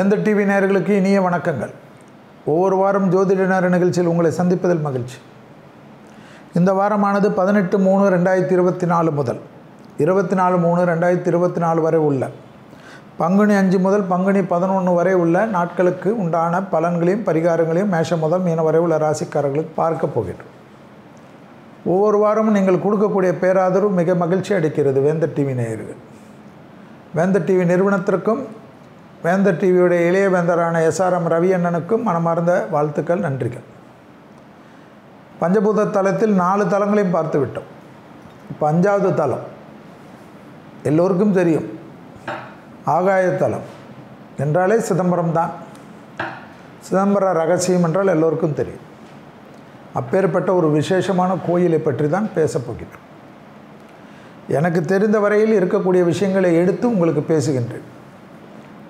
வேந்தர் டிவி நேயர்களுக்கு இனிய வணக்கங்கள். ஒவ்வொரு வாரம் ஜோதிட நேர நிகழ்ச்சியில் உங்களை சந்திப்பதில் மகிழ்ச்சி. இந்த வாரமானது 18/3/2024 முதல் 24/3/2024 வரை உள்ள பங்குனி 5 முதல் பங்குனி 11 வரை உள்ள நாட்களுக்கு உண்டான பலன்களையும் பரிகாரங்களையும் மேஷம் முதல் மீன வரை உள்ள ராசிக்காரர்களுக்கு பார்க்க போகின்றோம். ஒவ்வொரு வாரமும் நீங்கள் கொடுக்கக்கூடிய பேராதரவு மிக மகிழ்ச்சி அளிக்கிறது. வேந்தர் டிவி நேயர்கள், வேந்தர் டிவி நிறுவனத்திற்கும் வேந்தர் டிவியுடைய இளைய வேந்தரான SRM ரவி அண்ணனுக்கும் மனமார்ந்த வாழ்த்துக்கள், நன்றிகள். பஞ்சபூத தலத்தில் 4 தலங்களையும் பார்த்து விட்டோம். இப்போ 5வது தலம் எல்லோருக்கும் தெரியும். ஆகாய தலம் என்றாலே சிதம்பரம் தான். சிதம்பர ரகசியம் என்றால் எல்லோருக்கும் தெரியும். அப்பேற்பட்ட ஒரு விசேஷமான கோயிலை பற்றி தான் பேசப்போகிறோம். எனக்கு தெரிந்த வரையில் இருக்கக்கூடிய விஷயங்களை எடுத்து உங்களுக்கு பேசுகின்றேன்.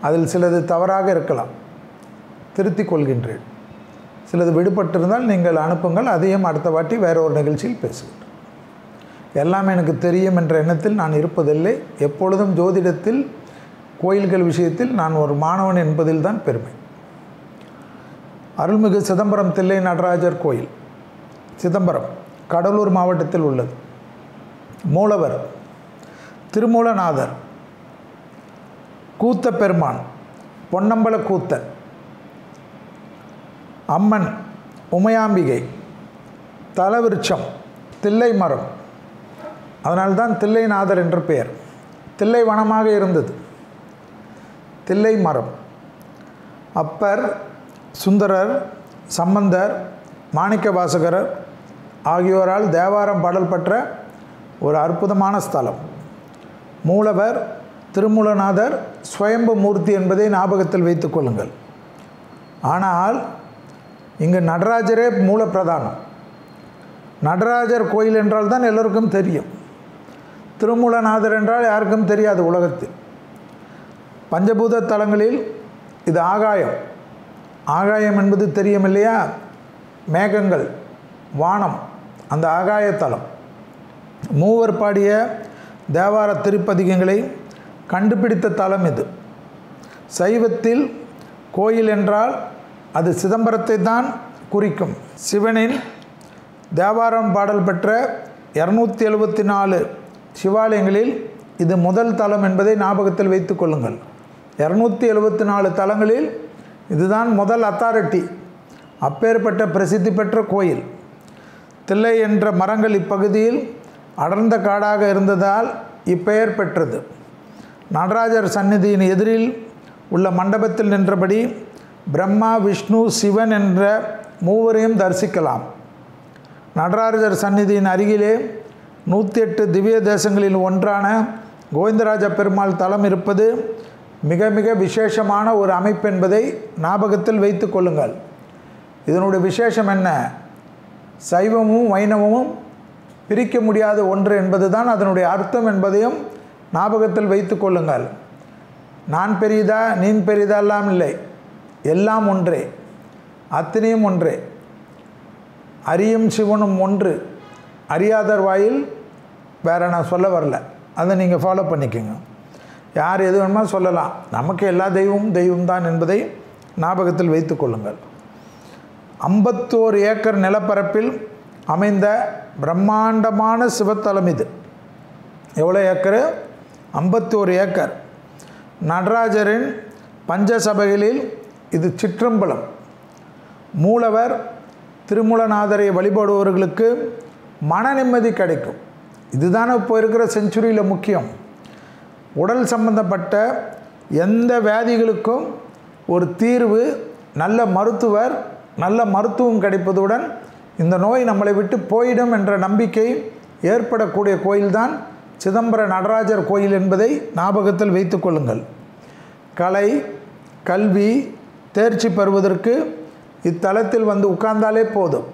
அதில் சிலது தவறாக இருக்கலாம், திருத்திக் கொள்கின்றேன். சிலது விடுபட்டிருந்தால் நீங்கள் அனுப்புங்கள், அதையும் அடுத்த வாட்டி வேற ஒரு நிகழ்ச்சியில் பேசுகின்றேன். எல்லாம் எனக்கு தெரியும் என்ற எண்ணத்தில் நான் இருப்பதில்லை. எப்பொழுதும் ஜோதிடத்தில் கோயில்கள் விஷயத்தில் நான் ஒரு மாணவன் என்பதில் தான் பெருமை. அருள்மிகு சிதம்பரம் தில்லை நடராஜர் கோயில் சிதம்பரம் கடலூர் மாவட்டத்தில் உள்ளது. மூலவர் திருமூலநாதர், கூத்த பெருமான் பொன்னம்பல கூத்தன், அம்மன் உமையாம்பிகை, தலவிருட்சம் தில்லை மரம். அதனால்தான் தில்லைநாதர் என்ற பெயர். தில்லை வனமாக இருந்தது. தில்லை மரம். அப்பர், சுந்தரர், சம்பந்தர், மாணிக்க வாசகர் ஆகியோரால் தேவாரம் பாடல் பெற்ற ஒரு அற்புதமான ஸ்தலம். மூலவர் திருமூலநாதர் ஸ்வயம்பு மூர்த்தி என்பதை ஞாபகத்தில் வைத்துக் கொள்ளுங்கள். ஆனால் இங்கு நடராஜரே மூலப்பிரதானம். நடராஜர் கோயில் என்றால் தான் எல்லோருக்கும் தெரியும். திருமூலநாதர் என்றால் யாருக்கும் தெரியாது உலகத்தில். பஞ்சபூத தலங்களில் இது ஆகாயம். ஆகாயம் என்பது தெரியும் இல்லையா? மேகங்கள், வானம், அந்த ஆகாய தலம். மூவர் பாடிய தேவார திருப்பதிகங்களை கண்டுபிடித்த தலம் இது. சைவத்தில் கோயில் என்றால் அது சிதம்பரத்தை தான் குறிக்கும். சிவனின் தேவாரம் பாடல் பெற்ற 274 சிவாலயங்களில் இது முதல் தலம் என்பதை ஞாபகத்தில் வைத்துக் கொள்ளுங்கள். 274 தலங்களில் இதுதான் முதல் அத்தாரிட்டி. அப்பேற்பட்ட பிரசித்தி பெற்ற கோயில். தில்லை என்ற மரங்கள் இப்பகுதியில் அடர்ந்த காடாக இருந்ததால் இப்பெயர் பெற்றது. நடராஜர் சந்நிதியின் எதிரில் உள்ள மண்டபத்தில் நின்றபடி பிரம்மா, விஷ்ணு, சிவன் என்ற மூவரையும் தரிசிக்கலாம். நடராஜர் சந்நிதியின் அருகிலே 108 திவ்ய தேசங்களில் ஒன்றான கோவிந்தராஜ பெருமாள் தலம் இருப்பது மிக மிக விசேஷமான ஒரு அமைப்பு என்பதை ஞாபகத்தில் வைத்து கொள்ளுங்கள். இதனுடைய விசேஷம் என்ன? சைவமும் வைணவமும் பிரிக்க முடியாத ஒன்று என்பது தான் அதனுடைய அர்த்தம் என்பதையும் ஞாபகத்தில் வைத்து கொள்ளுங்கள். நான் பெரியதா நீ பெரியதா எல்லாம் இல்லை, எல்லாம் ஒன்றே, அத்தனையும் ஒன்றே. அறியும் சிவனும் ஒன்று, அறியாதர் வாயில் வேறு நான் சொல்ல வரல. அதை நீங்கள் ஃபாலோ பண்ணிக்கோங்க. யார் எது வேணுமா சொல்லலாம். நமக்கு எல்லா தெய்வமும் தெய்வம் தான் என்பதை ஞாபகத்தில் வைத்து கொள்ளுங்கள். 51 ஏக்கர் நிலப்பரப்பில் அமைந்த பிரம்மாண்டமான சிவத்தலம் இது. எவ்வளோ ஏக்கரு? 51 ஏக்கர். நடராஜரின் பஞ்சசபைகளில் இது சிற்றம்பலம். மூலவர் திருமூலநாதரை வழிபடுபவர்களுக்கு மன நிம்மதி கிடைக்கும். இதுதானே இப்போ இருக்கிற செஞ்சுரியில் முக்கியம். உடல் சம்பந்தப்பட்ட எந்த வியாதிகளுக்கும் ஒரு தீர்வு, நல்ல மருத்துவர், நல்ல மருத்துவம் கிடைப்பதுடன் இந்த நோய் நம்மளை விட்டு போயிடும் என்ற நம்பிக்கை ஏற்படக்கூடிய கோயில்தான் சிதம்பர நடராஜர் கோயில் என்பதை ஞாபகத்தில் வைத்து கொள்ளுங்கள். கலை, கல்வி தேர்ச்சி பெறுவதற்கு இத்தலத்தில் வந்து உட்கார்ந்தாலே போதும்.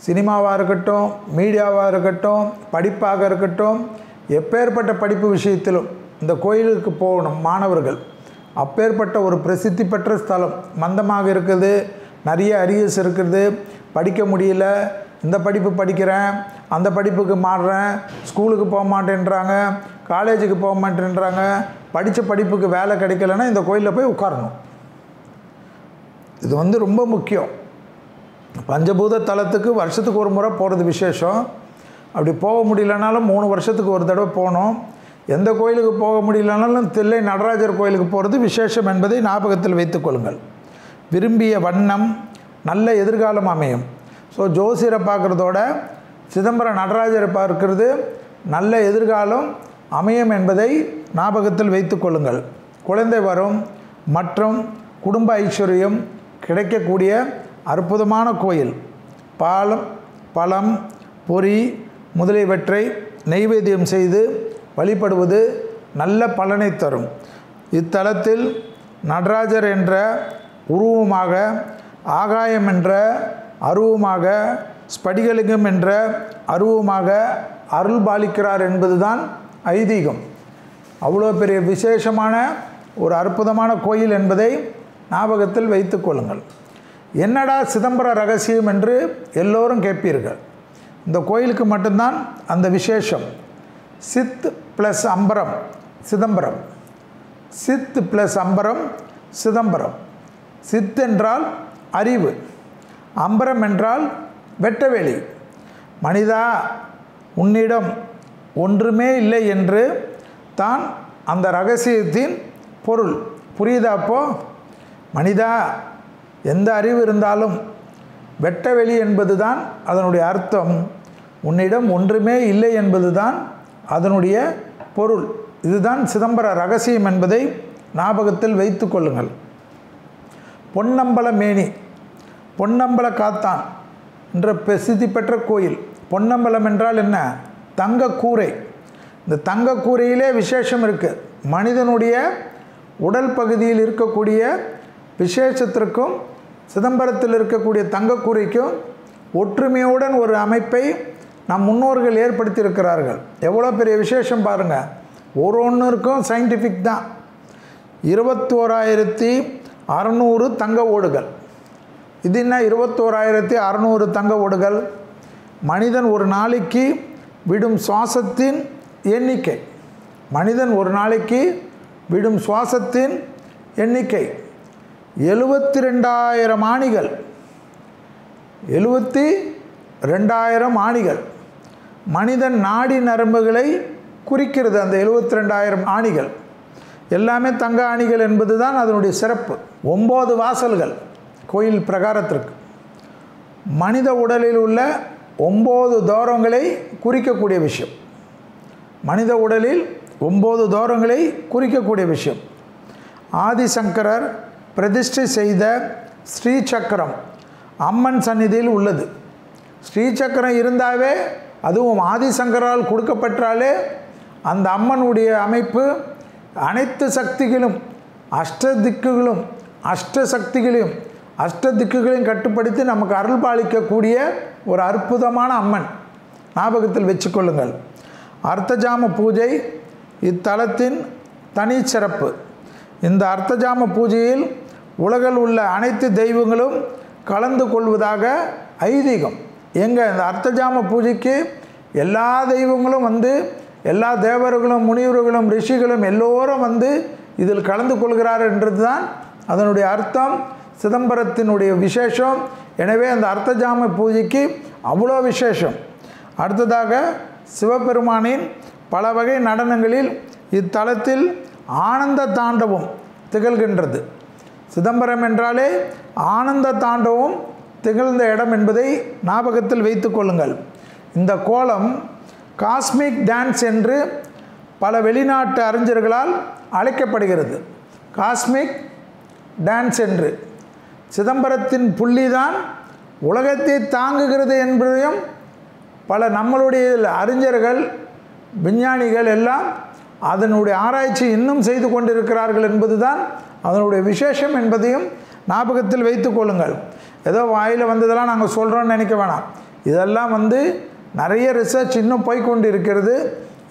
சினிமாவாக இருக்கட்டும், மீடியாவாக இருக்கட்டும், படிப்பாக இருக்கட்டும், எப்பேற்பட்ட படிப்பு விஷயத்திலும் இந்த கோயிலுக்கு போகணும் மாணவர்கள். அப்பேற்பட்ட ஒரு பிரசித்தி பெற்ற ஸ்தலம். மந்தமாக இருக்குது, நிறைய அரியர்ஸ் இருக்குது, படிக்க முடியல, இந்த படிப்பு படிக்கிறேன், அந்த படிப்புக்கு மாறுறேன், ஸ்கூலுக்கு போக மாட்டேன்றாங்க, காலேஜுக்கு போக மாட்டேன்றாங்க, படித்த படிப்புக்கு வேலை கிடைக்கலன்னா இந்த கோயிலில் போய் உட்காரணும். இது ரொம்ப முக்கியம். பஞ்சபூத தலத்துக்கு வருஷத்துக்கு ஒரு முறை போகிறது விசேஷம். அப்படி போக முடியலனாலும் 3 வருஷத்துக்கு ஒரு தடவை போகணும். எந்த கோயிலுக்கு போக முடியலனாலும் தில்லை நடராஜர் கோயிலுக்கு போகிறது விசேஷம் என்பதை ஞாபகத்தில் வைத்துக்கொள்ளுங்கள். விரும்பிய வண்ணம் நல்ல எதிர்காலம் அமையும். ஸோ ஜோசியரை பார்க்குறதோட சிதம்பரம் நடராஜரை பார்க்கிறது நல்ல எதிர்காலம் அமையும் என்பதை ஞாபகத்தில் வைத்துக்கொள்ளுங்கள். குழந்தை வரும் மற்றும் குடும்ப ஐஸ்வர்யம் கிடைக்கக்கூடிய அற்புதமான கோயில். பழம் பொரி முதலியவற்றை நெய்வேத்தியம் செய்து வழிபடுவது நல்ல பலனை தரும். இத்தலத்தில் நடராஜர் என்ற உருவமாக, ஆகாயம் என்ற அருவமாக, ஸ்படிகலிங்கம் என்ற அருவமாக அருள் பாலிக்கிறார் என்பதுதான் ஐதீகம். அவ்வளோ பெரிய விசேஷமான ஒரு அற்புதமான கோயில் என்பதை ஞாபகத்தில் வைத்துக்கொள்ளுங்கள். என்னடா சிதம்பர ரகசியம் என்று எல்லோரும் கேட்பீர்கள். இந்த கோயிலுக்கு மட்டும்தான் அந்த விசேஷம். சித் ப்ளஸ் அம்பரம் சிதம்பரம். சித் ப்ளஸ் அம்பரம் சிதம்பரம். சித் என்றால் அறிவு, அம்பரம் என்றால் வெட்டவெளி. மனிதா, உன்னிடம் ஒன்றுமே இல்லை என்று தான் அந்த ரகசியத்தின் பொருள். புரியுதா? அப்போ மனிதா, எந்த அறிவு இருந்தாலும் வெட்டவெளி என்பது தான் அதனுடைய அர்த்தம். உன்னிடம் ஒன்றுமே இல்லை என்பது தான் அதனுடைய பொருள். இதுதான் சிதம்பர ரகசியம் என்பதை ஞாபகத்தில் வைத்து கொள்ளுங்கள். பொன்னம்பல மேனி, பொன்னம்பல காத்தான் என்ற பிரசித்தி பெற்ற கோயில். பொன்னம்பலம் என்றால் என்ன? தங்கக்கூரை. இந்த தங்கக்கூரையிலே விசேஷம் இருக்குது. மனிதனுடைய உடல் பகுதியில் இருக்கக்கூடிய விசேஷத்திற்கும் சிதம்பரத்தில் இருக்கக்கூடிய தங்கக்கூரைக்கும் ஒற்றுமையுடன் ஒரு அமைப்பை நம் முன்னோர்கள் ஏற்படுத்தியிருக்கிறார்கள். எவ்வளோ பெரிய விசேஷம் பாருங்கள். ஒவ்வொன்றுக்கும் சயின்டிஃபிக் தான். 21,600 தங்க ஓடுகள். இது என்ன 21,600 தங்க ஓடுகள்? மனிதன் ஒரு நாளைக்கு விடும் சுவாசத்தின் எண்ணிக்கை. மனிதன் ஒரு நாளைக்கு விடும் சுவாசத்தின் எண்ணிக்கை 72,000 ஆணிகள். 72,000 ஆணிகள் மனிதன் நாடி நரம்புகளை குறிக்கிறது. அந்த 72,000 ஆணிகள் எல்லாமே தங்க ஆணிகள் என்பது தான் அதனுடைய சிறப்பு. 9 வாசல்கள் கோயில் பிரகாரத்திற்கு. மனித உடலில் உள்ள 9 தோரங்களை குறிக்கக்கூடிய விஷயம். மனித உடலில் 9 தோரங்களை குறிக்கக்கூடிய விஷயம். ஆதிசங்கரர் பிரதிஷ்டை செய்த ஸ்ரீ சக்கரம் அம்மன் சந்நிதியில் உள்ளது. ஸ்ரீ சக்கரம் இருந்தாவே, அதுவும் ஆதிசங்கரால் கொடுக்கப்பட்டாலே, அந்த அம்மனுடைய அமைப்பு அனைத்து சக்திகளும், அஷ்ட திக்குகளும், அஷ்ட சக்திகளையும், அஷ்ட திக்குகளையும் கட்டுப்படுத்தி நமக்கு அருள் பாலிக்கக்கூடிய ஒரு அற்புதமான அம்மன். ஞாபகத்தில் வச்சுக்கொள்ளுங்கள். அர்த்தஜாம பூஜை இத்தலத்தின் தனி சிறப்பு. இந்த அர்த்தஜாம பூஜையில் உலகில் உள்ள அனைத்து தெய்வங்களும் கலந்து கொள்வதாக ஐதீகம். இந்த அர்த்தஜாம பூஜைக்கு எல்லா தெய்வங்களும் எல்லா தேவர்களும், முனிவர்களும், ரிஷிகளும் எல்லோரும் இதில் கலந்து கொள்கிறார் என்றது தான் அதனுடைய அர்த்தம். சிதம்பரத்தினுடைய விசேஷம். எனவே அந்த அர்த்தஜாம பூஜைக்கு அவ்வளோ விசேஷம். அடுத்ததாக சிவபெருமானின் பல வகை நடனங்களில் இத்தலத்தில் ஆனந்த தாண்டவம் திகழ்கின்றது. சிதம்பரம் என்றாலே ஆனந்த தாண்டவம் திகழ்ந்த இடம் என்பதை ஞாபகத்தில் வைத்து கொள்ளுங்கள். இந்த கோலம் காஸ்மிக் டான்ஸ் என்று பல வெளிநாட்டு அறிஞர்களால் அழைக்கப்படுகிறது. காஸ்மிக் டான்ஸ் என்று. சிதம்பரத்தின் புள்ளிதான் உலகத்தை தாங்குகிறது என்பதையும் பல நம்மளுடைய அறிஞர்கள், விஞ்ஞானிகள் எல்லாம் அதனுடைய ஆராய்ச்சி இன்னும் செய்து கொண்டிருக்கிறார்கள் என்பது தான் அதனுடைய விசேஷம் என்பதையும் ஞாபகத்தில் வைத்து கொள்ளுங்கள். ஏதோ வாயில் வந்ததெல்லாம் நாங்கள் சொல்கிறோன்னு நினைக்க வேணாம். இதெல்லாம் நிறைய ரிசர்ச் இன்னும் போய்கொண்டு இருக்கிறது.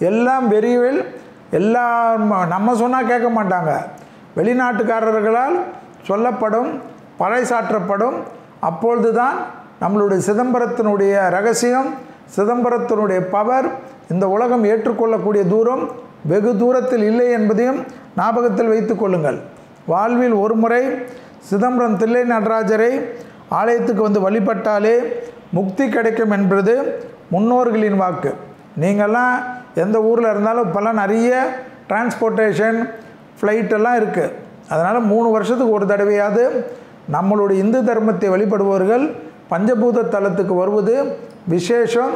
எல்லாம் வெறிவில் எல்லாம் நம்ம சொன்னால் கேட்க மாட்டாங்க. வெளிநாட்டுக்காரர்களால் சொல்லப்படும், பறைசாற்றப்படும். அப்பொழுது தான் நம்மளுடைய சிதம்பரத்தினுடைய ரகசியம், சிதம்பரத்தினுடைய பவர் இந்த உலகம் ஏற்றுக்கொள்ளக்கூடிய தூரம் வெகு தூரத்தில் இல்லை என்பதையும் ஞாபகத்தில் வைத்து கொள்ளுங்கள். வாழ்வில் ஒரு முறை சிதம்பரம் தில்லை நடராஜரை ஆலயத்துக்கு வந்து வழிபட்டாலே முக்தி கிடைக்கும் என்பது முன்னோர்களின் வாக்கு. நீங்கள்லாம் எந்த ஊரில் இருந்தாலும் இப்போல்லாம் நிறைய டிரான்ஸ்போர்ட்டேஷன் ஃப்ளைட்டெல்லாம் இருக்குது. அதனால் 3 வருஷத்துக்கு ஒரு தடவையாவது நம்மளுடைய இந்து தர்மத்தை வழிபடுபவர்கள் பஞ்சபூத தலத்துக்கு வருவது விசேஷம்.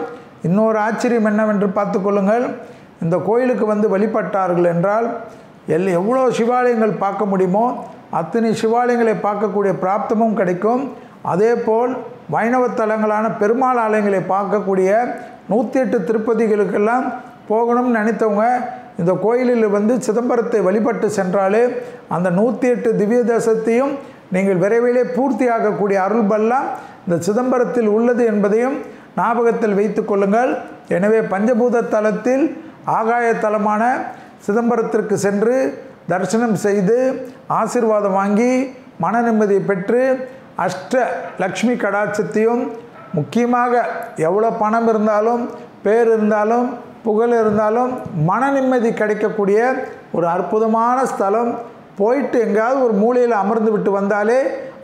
இன்னொரு ஆச்சரியம் என்னவென்று பார்த்து கொள்ளுங்கள். இந்த கோயிலுக்கு வந்து வழிபட்டார்கள் என்றால் எவ்வளோ சிவாலயங்கள் பார்க்க முடியுமோ அத்தனை சிவாலயங்களை பார்க்கக்கூடிய பிராப்தமும் கிடைக்கும். அதே போல் வைணவ தலங்களான பெருமாள் ஆலயங்களை பார்க்கக்கூடிய 108 திருப்பதிகளுக்கெல்லாம் போகணும்னு நினைத்தவங்க இந்த கோயிலில் வந்து சிதம்பரத்தை வழிபட்டு சென்றாலே அந்த 108 திவ்ய தேசத்தையும் நீங்கள் விரைவிலே பூர்த்தியாகக்கூடிய அருள்பெல்லாம் இந்த சிதம்பரத்தில் உள்ளது என்பதையும் ஞாபகத்தில் வைத்து கொள்ளுங்கள். எனவே பஞ்சபூத தலத்தில் ஆகாய தலமான சிதம்பரத்திற்கு சென்று தரிசனம் செய்து ஆசீர்வாதம் வாங்கி மன நிம்மதியை பெற்று அஷ்ட லக்ஷ்மி கடாட்சத்தையும், முக்கியமாக எவ்வளோ பணம் இருந்தாலும் பேர் இருந்தாலும் புகழ் இருந்தாலும் மன நிம்மதி கிடைக்கக்கூடிய ஒரு அற்புதமான ஸ்தலம். போயிட்டு எங்கேயாவது ஒரு மூலையில் அமர்ந்து விட்டு வந்தாலே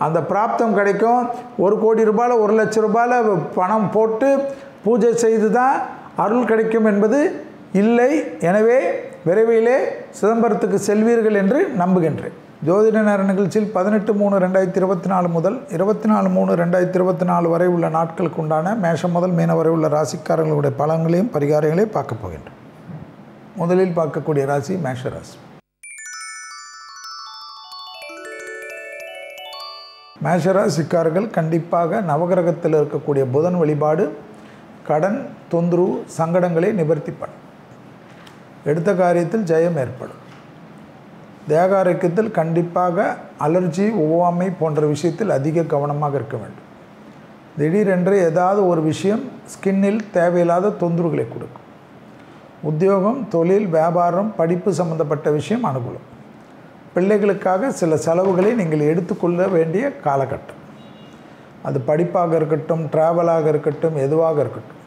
அந்த பிராப்தம் கிடைக்கும். 1 கோடி ரூபாயில் 1 லட்சம் ரூபாயில் பணம் போட்டு பூஜை செய்து தான் அருள் கிடைக்கும் என்பது இல்லை. எனவே விரைவிலே சிதம்பரத்துக்கு செல்வீர்கள் என்று நம்புகின்றேன். ஜோதிட நேர நிகழ்ச்சியில் 18/3/2024 முதல் 24/3/2024 வரை உள்ள நாட்களுக்கு உண்டான மேஷம் முதல் மீன வரை உள்ள ராசிக்காரர்களுடைய பலன்களையும் பரிகாரங்களையும் பார்க்க போகின்றோம். முதலில் பார்க்கக்கூடிய ராசி மேஷ ராசி. மேஷராசிக்காரர்கள் கண்டிப்பாக நவகிரகத்தில் இருக்கக்கூடிய புதன் வழிபாடு கடன் தொந்தரவு சங்கடங்களை நிவர்த்தி பண்ணும். எடுத்த காரியத்தில் ஜெயம் ஏற்படும். தேக ஆரோக்கியத்தில் கண்டிப்பாக அலர்ஜி ஒவ்வாமை போன்ற விஷயத்தில் அதிக கவனமாக இருக்க வேண்டும். திடீரென்று ஏதாவது ஒரு விஷயம் ஸ்கின்னில் தேவையில்லாத தொந்தரவுகளை கொடுக்கும். உத்தியோகம் தொழில் வியாபாரம் படிப்பு சம்பந்தப்பட்ட விஷயம் அனுகூலம். பிள்ளைகளுக்காக சில செலவுகளை நீங்கள் எடுத்துக்கொள்ள வேண்டிய காலகட்டம். அது படிப்பாக இருக்கட்டும், ட்ராவலாக இருக்கட்டும், எதுவாக இருக்கட்டும்,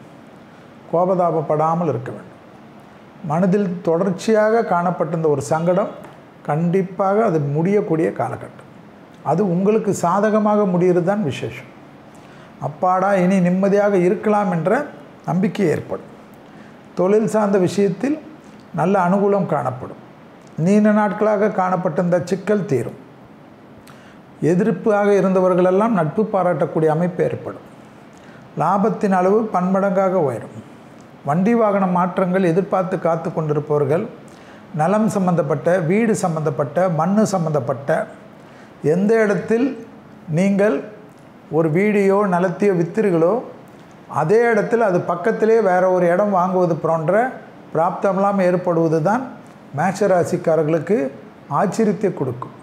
கோபதாபப்படாமல் இருக்க வேண்டும். மனதில் தொடர்ச்சியாக காணப்பட்டிருந்த ஒரு சங்கடம் கண்டிப்பாக அது முடியக்கூடிய காலகட்டம். அது உங்களுக்கு சாதகமாக முடிகிறது தான் விசேஷம். அப்பாடா இனி நிம்மதியாக இருக்கலாம் என்ற நம்பிக்கை ஏற்படும். தொழில் சார்ந்த விஷயத்தில் நல்ல அனுகூலம் காணப்படும். நீண்ட நாட்களாக காணப்பட்டிருந்த சிக்கல் தீரும். எதிர்ப்பாக இருந்தவர்களெல்லாம் நட்பு பாராட்டக்கூடிய அமைப்பு ஏற்படும். லாபத்தின் அளவு பன்மடங்காக உயரும். வண்டி வாகன மாற்றங்கள் எதிர்பார்த்து காத்து கொண்டிருப்பவர்கள், நலம் சம்பந்தப்பட்ட வீடு சம்பந்தப்பட்ட மண் சம்பந்தப்பட்ட எந்த இடத்தில் நீங்கள் ஒரு வீடியோ நிலத்தையோ வித்திர்களோ அதே இடத்தில் அது பக்கத்திலே வேறு ஒரு இடம் வாங்குவது போன்ற பிராப்தமெல்லாம் ஏற்படுவது தான் மேஷராசிக்காரர்களுக்கு ஆச்சரியத்தை கொடுக்கும்.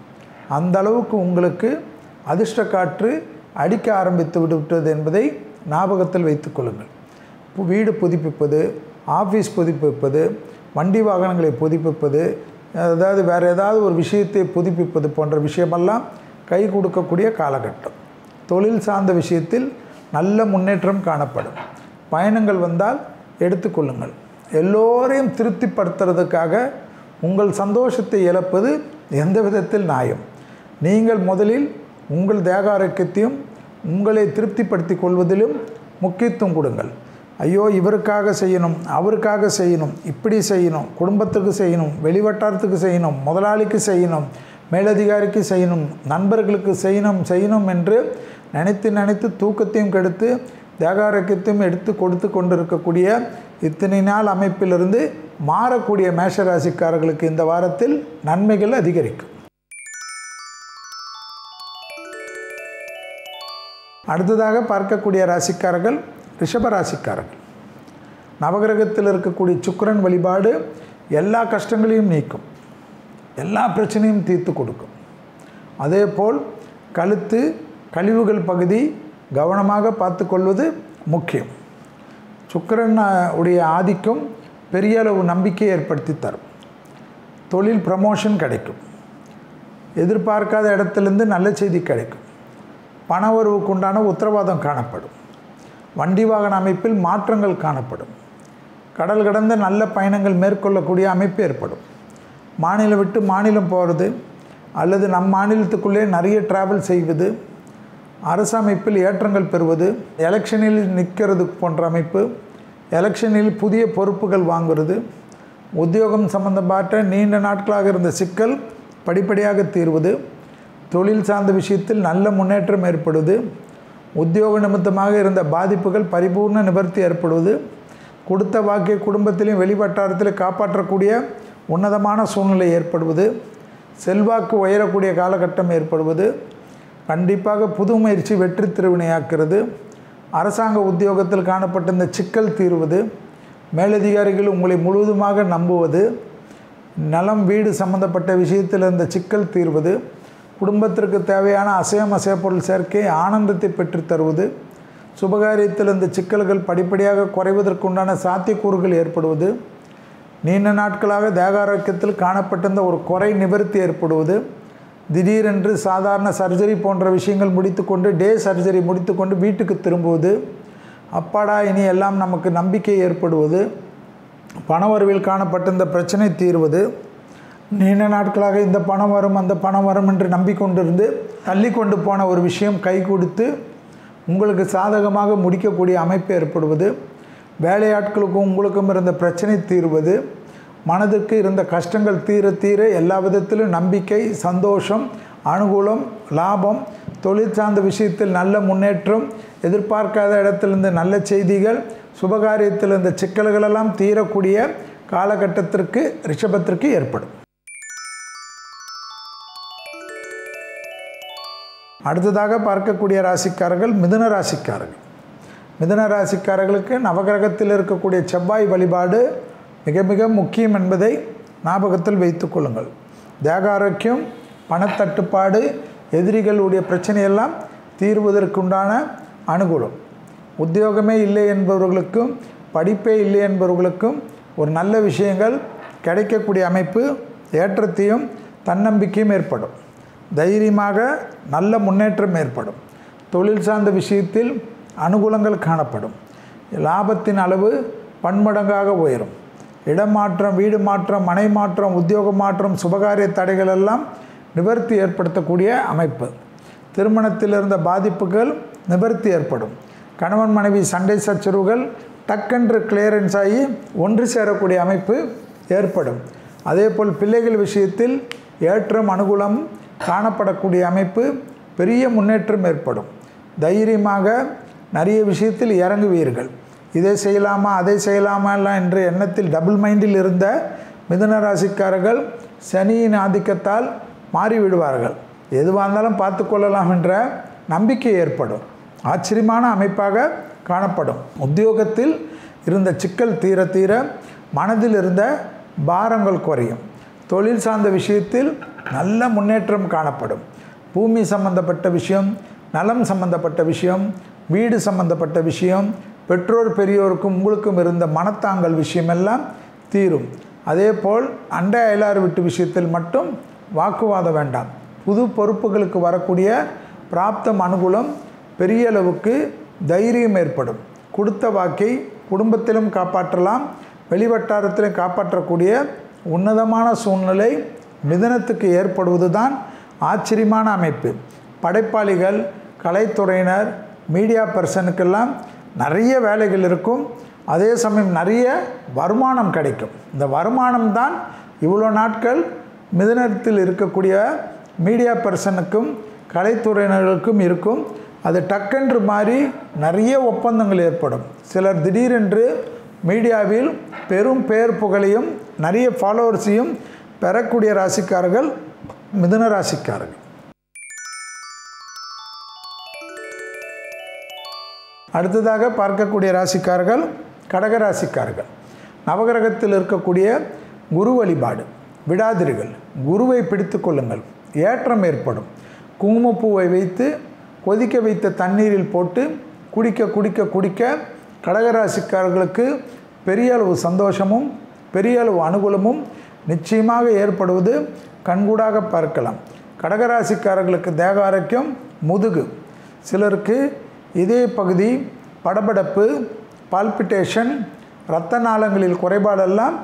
அந்த அளவுக்கு உங்களுக்கு அதிர்ஷ்ட காற்று அடிக்க ஆரம்பித்து விட்டது என்பதை ஞாபகத்தில் வைத்துக் கொள்ளுங்கள். வீடு புதுப்பிப்பது, ஆஃபீஸ் புதுப்பிப்பது, வண்டி வாகனங்களை புதுப்பிப்பது, அதாவது வேறு ஏதாவது ஒரு விஷயத்தை புதுப்பிப்பது போன்ற விஷயமெல்லாம் கை கொடுக்கக்கூடிய காலகட்டம். தொழில் சார்ந்த விஷயத்தில் நல்ல முன்னேற்றம் காணப்படும். பயணங்கள் வந்தால் எடுத்துக்கொள்ளுங்கள். எல்லோரையும் திருப்திப்படுத்துறதுக்காக உங்கள் சந்தோஷத்தை இழப்பது எந்த விதத்தில் நியாயம்? நீங்கள் முதலில் உங்கள் தேக ஆரோக்கியத்தையும் உங்களை திருப்திப்படுத்தி கொள்வதிலும் முக்கியத்துவம் கொடுங்கள். ஐயோ இவருக்காக செய்யணும், அவருக்காக செய்யணும், இப்படி செய்யணும், குடும்பத்துக்கு செய்யணும், வெளிவட்டாரத்துக்கு செய்யணும், முதலாளிக்கு செய்யணும், மேலதிகாரிக்கு செய்யணும், நண்பர்களுக்கு செய்யணும் என்று நினைத்து தூக்கத்தையும் கெடுத்து தேக ஆரோக்கியத்தையும் எடுத்து கொடுத்து கொண்டிருக்கக்கூடிய இத்தனை நாள் அமைப்பிலிருந்து மாறக்கூடிய மேஷராசிக்காரர்களுக்கு இந்த வாரத்தில் நன்மைகள் அதிகரிக்கும். அடுத்ததாக பார்க்கக்கூடிய ராசிக்காரர்கள் ரிஷபராசிக்காரர்கள். நவகிரகத்தில் இருக்கக்கூடிய சுக்கிரன் வழிபாடு எல்லா கஷ்டங்களையும் நீக்கும், எல்லா பிரச்சனையும் தீர்த்து கொடுக்கும். அதே போல் கழுத்து கழிவுகள் பகுதி கவனமாக பார்த்து கொள்வது முக்கியம். சுக்கிரன் உடைய ஆதிக்கம் பெரிய அளவு நம்பிக்கையை ஏற்படுத்தி தரும். தொழில் ப்ரமோஷன் கிடைக்கும். எதிர்பார்க்காத இடத்துலேருந்து நல்ல செய்தி கிடைக்கும். பண வரவுக்கு உண்டான உத்தரவாதம் காணப்படும். வண்டி வாகன அமைப்பில் மாற்றங்கள் காணப்படும். கடல் கடந்த நல்ல பயணங்கள் மேற்கொள்ளக்கூடிய அமைப்பு ஏற்படும். மாநிலம் விட்டு மாநிலம் போகிறது, அல்லது நம் மாநிலத்துக்குள்ளே நிறைய டிராவல் செய்வது, அரசு அமைப்பில் ஏற்றங்கள் பெறுவது, எலெக்ஷனில் நிற்கிறது போன்ற அமைப்பு, எலெக்ஷனில் புதிய பொறுப்புகள் வாங்குவது, உத்தியோகம் சம்பந்தப்பட்ட நீண்ட நாட்களாக இருந்த சிக்கல் படிப்படியாக தீர்வது, தொழில் சார்ந்த விஷயத்தில் நல்ல முன்னேற்றம் ஏற்படுவது, உத்தியோக நிமித்தமாக இருந்த பாதிப்புகள் பரிபூர்ண நிவர்த்தி ஏற்படுவது, கொடுத்த வாக்கை குடும்பத்திலும் வெளிவட்டாரத்திலும் காப்பாற்றக்கூடிய உன்னதமான சூழ்நிலை ஏற்படுவது, செல்வாக்கு உயரக்கூடிய காலகட்டம் ஏற்படுவது, கண்டிப்பாக புது முயற்சி வெற்றி திருவினையாக்கிறது, அரசாங்க உத்தியோகத்தில் காணப்பட்ட இந்த சிக்கல் தீர்வது, மேலதிகாரிகள் உங்களை முழுவதுமாக நம்புவது, நலம் வீடு சம்பந்தப்பட்ட விஷயத்தில் இந்த சிக்கல் தீர்வது, குடும்பத்திற்கு தேவையான அசைய பொருள் சேர்க்கை ஆனந்தத்தை பெற்று தருவது, சுபகாரியத்தில் இந்த சிக்கல்கள் படிப்படியாக குறைவதற்குண்டான சாத்தியக்கூறுகள் ஏற்படுவது, நீண்ட நாட்களாக தேகாரோக்கியத்தில் காணப்பட்டிருந்த ஒரு குறை நிவர்த்தி ஏற்படுவது, திடீரென்று சாதாரண சர்ஜரி போன்ற விஷயங்கள் முடித்துக்கொண்டு டே சர்ஜரி முடித்துக்கொண்டு வீட்டுக்கு திரும்புவது, அப்பாடா இனி எல்லாம் நமக்கு நம்பிக்கை ஏற்படுவது, பணவரவில் காணப்பட்டிருந்த பிரச்சனை தீர்வது, நீண்ட நாட்களாக இந்த பணம் வரும் அந்த பணம் வரும் என்று நம்பிக்கொண்டிருந்து தள்ளி கொண்டு போன ஒரு விஷயம் கை கொடுத்து உங்களுக்கு சாதகமாக முடிக்கக்கூடிய அமைப்பு ஏற்படுவது, வேலையாட்களுக்கும் உங்களுக்கும் இருந்த பிரச்சனை தீர்வது, மனதுக்கு இருந்த கஷ்டங்கள் தீர தீர எல்லா விதத்திலும் நம்பிக்கை, சந்தோஷம், அனுகூலம், லாபம், தொழில் சார்ந்த விஷயத்தில் நல்ல முன்னேற்றம், எதிர்பார்க்காத இடத்திலிருந்து நல்ல செய்திகள், சுபகாரியத்தில் இருந்த சிக்கல்களெல்லாம் தீரக்கூடிய காலகட்டத்திற்கு ரிஷபத்திற்கு ஏற்படும். அடுத்ததாக பார்க்கக்கூடிய ராசிக்காரர்கள் மிதுன ராசிக்காரர்கள். மிதுன ராசிக்காரர்களுக்கு நவகிரகத்தில் இருக்கக்கூடிய செவ்வாய் வழிபாடு மிக மிக முக்கியம் என்பதை ஞாபகத்தில் வைத்து கொள்ளுங்கள். தேகாரோக்கியம், பணத்தட்டுப்பாடு, எதிரிகளுடைய பிரச்சனையெல்லாம் தீர்வதற்குண்டான அனுகூலம், உத்தியோகமே இல்லை என்பவர்களுக்கும் படிப்பே இல்லை என்பவர்களுக்கும் ஒரு நல்ல விஷயங்கள் கிடைக்கக்கூடிய அமைப்பு, ஏற்றத்தையும் தன்னம்பிக்கையும் ஏற்படும். தைரியமாக நல்ல முன்னேற்றம் ஏற்படும். தொழில் சார்ந்த விஷயத்தில் அனுகூலங்கள் காணப்படும். லாபத்தின் அளவு பன்மடங்காக உயரும். இடமாற்றம், வீடு மாற்றம், மனை மாற்றம், உத்தியோக மாற்றம், சுபகாரிய தடைகள் எல்லாம் நிவர்த்தி ஏற்படுத்தக்கூடிய அமைப்பு. திருமணத்தில் இருந்த பாதிப்புகள் நிவர்த்தி ஏற்படும். கணவன் மனைவி சண்டை சச்சரவுகள் டக்கென்று கிளியரன்ஸ் ஆகி ஒன்று சேரக்கூடிய அமைப்பு ஏற்படும். அதேபோல் பிள்ளைகள் விஷயத்தில் ஏற்றம், அனுகூலம் காணப்படக்கூடிய அமைப்பு, பெரிய முன்னேற்றம் ஏற்படும். தைரியமாக நிறைய விஷயத்தில் இறங்குவீர்கள். இதை செய்யலாமா அதை செய்யலாமா எல்லாம் என்ற எண்ணத்தில் டபுள் மைண்டில் இருந்த மிதுன ராசிக்காரர்கள் சனியின் ஆதிக்கத்தால் மாறிவிடுவார்கள். எதுவாக இருந்தாலும் பார்த்து கொள்ளலாம் என்ற நம்பிக்கை ஏற்படும். ஆச்சரியமான அமைப்பாக காணப்படும். உத்தியோகத்தில் இருந்த சிக்கல் தீர தீர மனதில் இருந்த பாரங்கள் குறையும். தொழில் சார்ந்த விஷயத்தில் நல்ல முன்னேற்றம் காணப்படும். பூமி சம்பந்தப்பட்ட விஷயம், நலம் சம்பந்தப்பட்ட விஷயம், வீடு சம்பந்தப்பட்ட விஷயம், பெற்றோர் பெரியோருக்கும் உங்களுக்கும் இருந்த மனத்தாங்கல் விஷயமெல்லாம் தீரும். அதேபோல் அண்டை அயலார் வீட்டு விஷயத்தில் மட்டும் வாக்குவாதம் வேண்டாம். புது பொறுப்புகளுக்கு வரக்கூடிய பிராப்தம், அனுகூலம், பெரிய அளவுக்கு தைரியம் ஏற்படும். கொடுத்த வாக்கை குடும்பத்திலும் காப்பாற்றலாம், வெளிவட்டாரத்திலும் காப்பாற்றக்கூடிய உன்னதமான சூழ்நிலை மிதுனத்துக்கு ஏற்படுவது தான் ஆச்சரியமான அமைப்பு. படைப்பாளிகள், கலைத்துறையினர், மீடியா பர்சனுக்கெல்லாம் நிறைய வேலைகள் இருக்கும். அதே சமயம் நிறைய வருமானம் கிடைக்கும். இந்த வருமானம் தான் இவ்வளோ நாட்கள் மிதுனத்தில் இருக்கக்கூடிய மீடியா பர்சனுக்கும் கலைத்துறையினர்களுக்கும் இருக்கும். அது டக்கென்று மாறி நிறைய ஒப்பந்தங்கள் ஏற்படும். சிலர் திடீரென்று மீடியாவில் பெரும் பெயர் புகழையும் நிறைய ஃபாலோவர்ஸையும் பெறக்கூடிய ராசிக்காரர்கள் மிதுன ராசிக்காரர்கள். அடுத்ததாக பார்க்கக்கூடிய ராசிக்காரர்கள் கடகராசிக்காரர்கள். நவகிரகத்தில் இருக்கக்கூடிய குரு வழிபாடு விடாதிரிகள். குருவை பிடித்து கொள்ளுங்கள், ஏற்றம் ஏற்படும். குங்குமப்பூவை வைத்து கொதிக்க வைத்த தண்ணீரில் போட்டு குடிக்க குடிக்க குடிக்க கடகராசிக்காரர்களுக்கு பெரிய அளவு சந்தோஷமும் பெரிய அளவு அனுகூலமும் நிச்சயமாக ஏற்படுவது கண்கூடாக பார்க்கலாம். கடகராசிக்காரர்களுக்கு தேக ஆரோக்கியம், முதுகு, சிலருக்கு இதய பகுதி படபடப்பு, பால்பிட்டேஷன், இரத்த நாளங்களில் குறைபாடெல்லாம்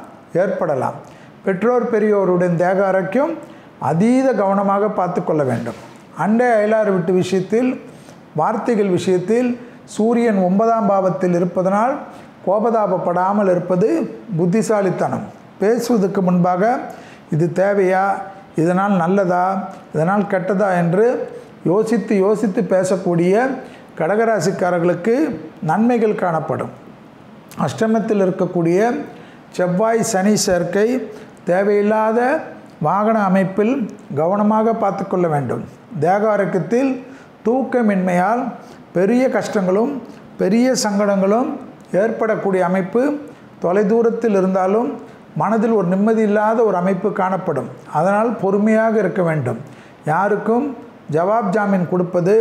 ஏற்படலாம். பெற்றோர் பெரியோருடன் தேக ஆரோக்கியம் அதீத கவனமாக பார்த்து கொள்ள வேண்டும். அண்டை அயலார் வீட்டு விஷயத்தில், வார்த்தைகள் விஷயத்தில் சூரியன் 9ஆம் பாவத்தில் இருப்பதனால் கோபதாபப்படாமல் இருப்பது புத்திசாலித்தனம். பேசுவதற்கு முன்பாக இது தேவையா, இதனால் நல்லதா, இதனால் கெட்டதா என்று யோசித்து யோசித்து பேசக்கூடிய கடகராசிக்காரர்களுக்கு நன்மைகள் காணப்படும். அஷ்டமத்தில் இருக்கக்கூடிய செவ்வாய் சனி சேர்க்கை தேவையில்லாத வாகன அமைப்பில் கவனமாக பார்த்து கொள்ள வேண்டும். தேக ஆரோக்கியத்தில் தூக்கமின்மையால் பெரிய கஷ்டங்களும் பெரிய சங்கடங்களும் ஏற்படக்கூடிய அமைப்பு தொலைதூரத்தில் இருந்தாலும் மனதில் ஒரு நிம்மதி இல்லாத ஒரு அமைப்பு காணப்படும். அதனால் பொறுமையாக இருக்க வேண்டும். யாருக்கும் ஜவாப் ஜாமீன் கொடுப்பது,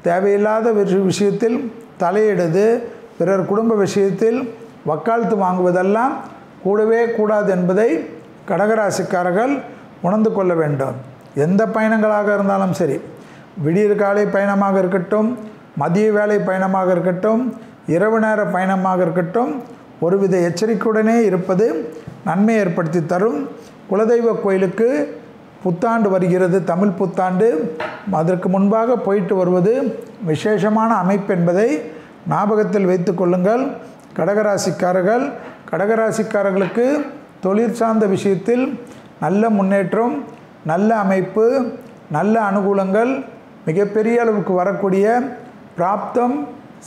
தேவையில்லாத விஷயத்தில் தலையிடுது, பிறர் குடும்ப விஷயத்தில் வக்காலத்து வாங்குவதெல்லாம் கூடவே கூடாது என்பதை கடகராசிக்காரர்கள் உணர்ந்து கொள்ள வேண்டும். எந்த பயணங்களாக இருந்தாலும் சரி, விடியற் காலை பயணமாக இருக்கட்டும், மதிய வேலை பயணமாக இருக்கட்டும், இரவு நேர பயணமாக இருக்கட்டும், ஒருவித எச்சரிக்கையுடனே இருப்பது நன்மை ஏற்படுத்தி தரும். குலதெய்வ கோயிலுக்கு புத்தாண்டு வருகிறது, தமிழ் புத்தாண்டு. அதற்கு முன்பாக போயிட்டு வருவது விசேஷமான அமைப்பு என்பதை ஞாபகத்தில் வைத்து கொள்ளுங்கள். கடகராசிக்காரர்களுக்கு தொழில் சார்ந்த விஷயத்தில் நல்ல முன்னேற்றம், நல்ல அமைப்பு, நல்ல அனுகூலங்கள், மிகப்பெரிய அளவுக்கு வரக்கூடிய பிராப்தம்,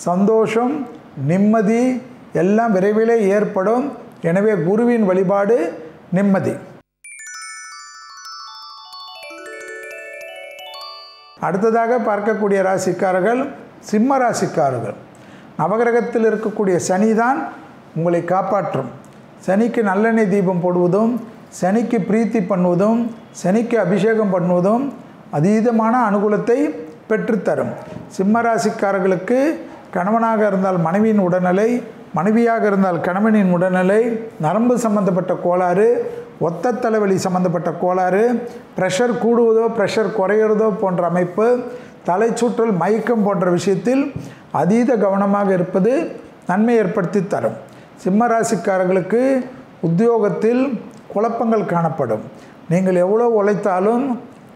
சந்தோஷம், நிம்மதி எல்லாம் விரைவிலே ஏற்படும். எனவே குருவின் வழிபாடு நிம்மதி. அடுத்ததாக பார்க்கக்கூடிய ராசிக்காரர்கள் சிம்ம ராசிக்காரர்கள். நவகிரகத்தில் இருக்கக்கூடிய சனி தான் உங்களை காப்பாற்றும். சனிக்கு நல்லெண்ணெய் தீபம் போடுவதும், சனிக்கு பிரீத்தி பண்ணுவதும், சனிக்கு அபிஷேகம் பண்ணுவதும் அதீதமான அனுகூலத்தை பெற்றுத்தரும். சிம்ம ராசிக்காரர்களுக்கு கணவனாக இருந்தால் மனைவியின் உடல்நிலை, மனைவியாக இருந்தால் கணவனின் உடல்நிலை, நரம்பு சம்பந்தப்பட்ட கோளாறு, ஒத்த தலைவலி சம்பந்தப்பட்ட கோளாறு, ப்ரெஷர் கூடுவதோ ப்ரெஷர் குறையிறதோ போன்ற அமைப்பு, தலைச்சுற்றல், மயக்கம் போன்ற விஷயத்தில் அதீத கவனமாக இருப்பது நன்மை ஏற்படுத்தி தரும். சிம்ம ராசிக்காரர்களுக்கு உத்தியோகத்தில் குழப்பங்கள் காணப்படும். நீங்கள் எவ்வளோ உழைத்தாலும்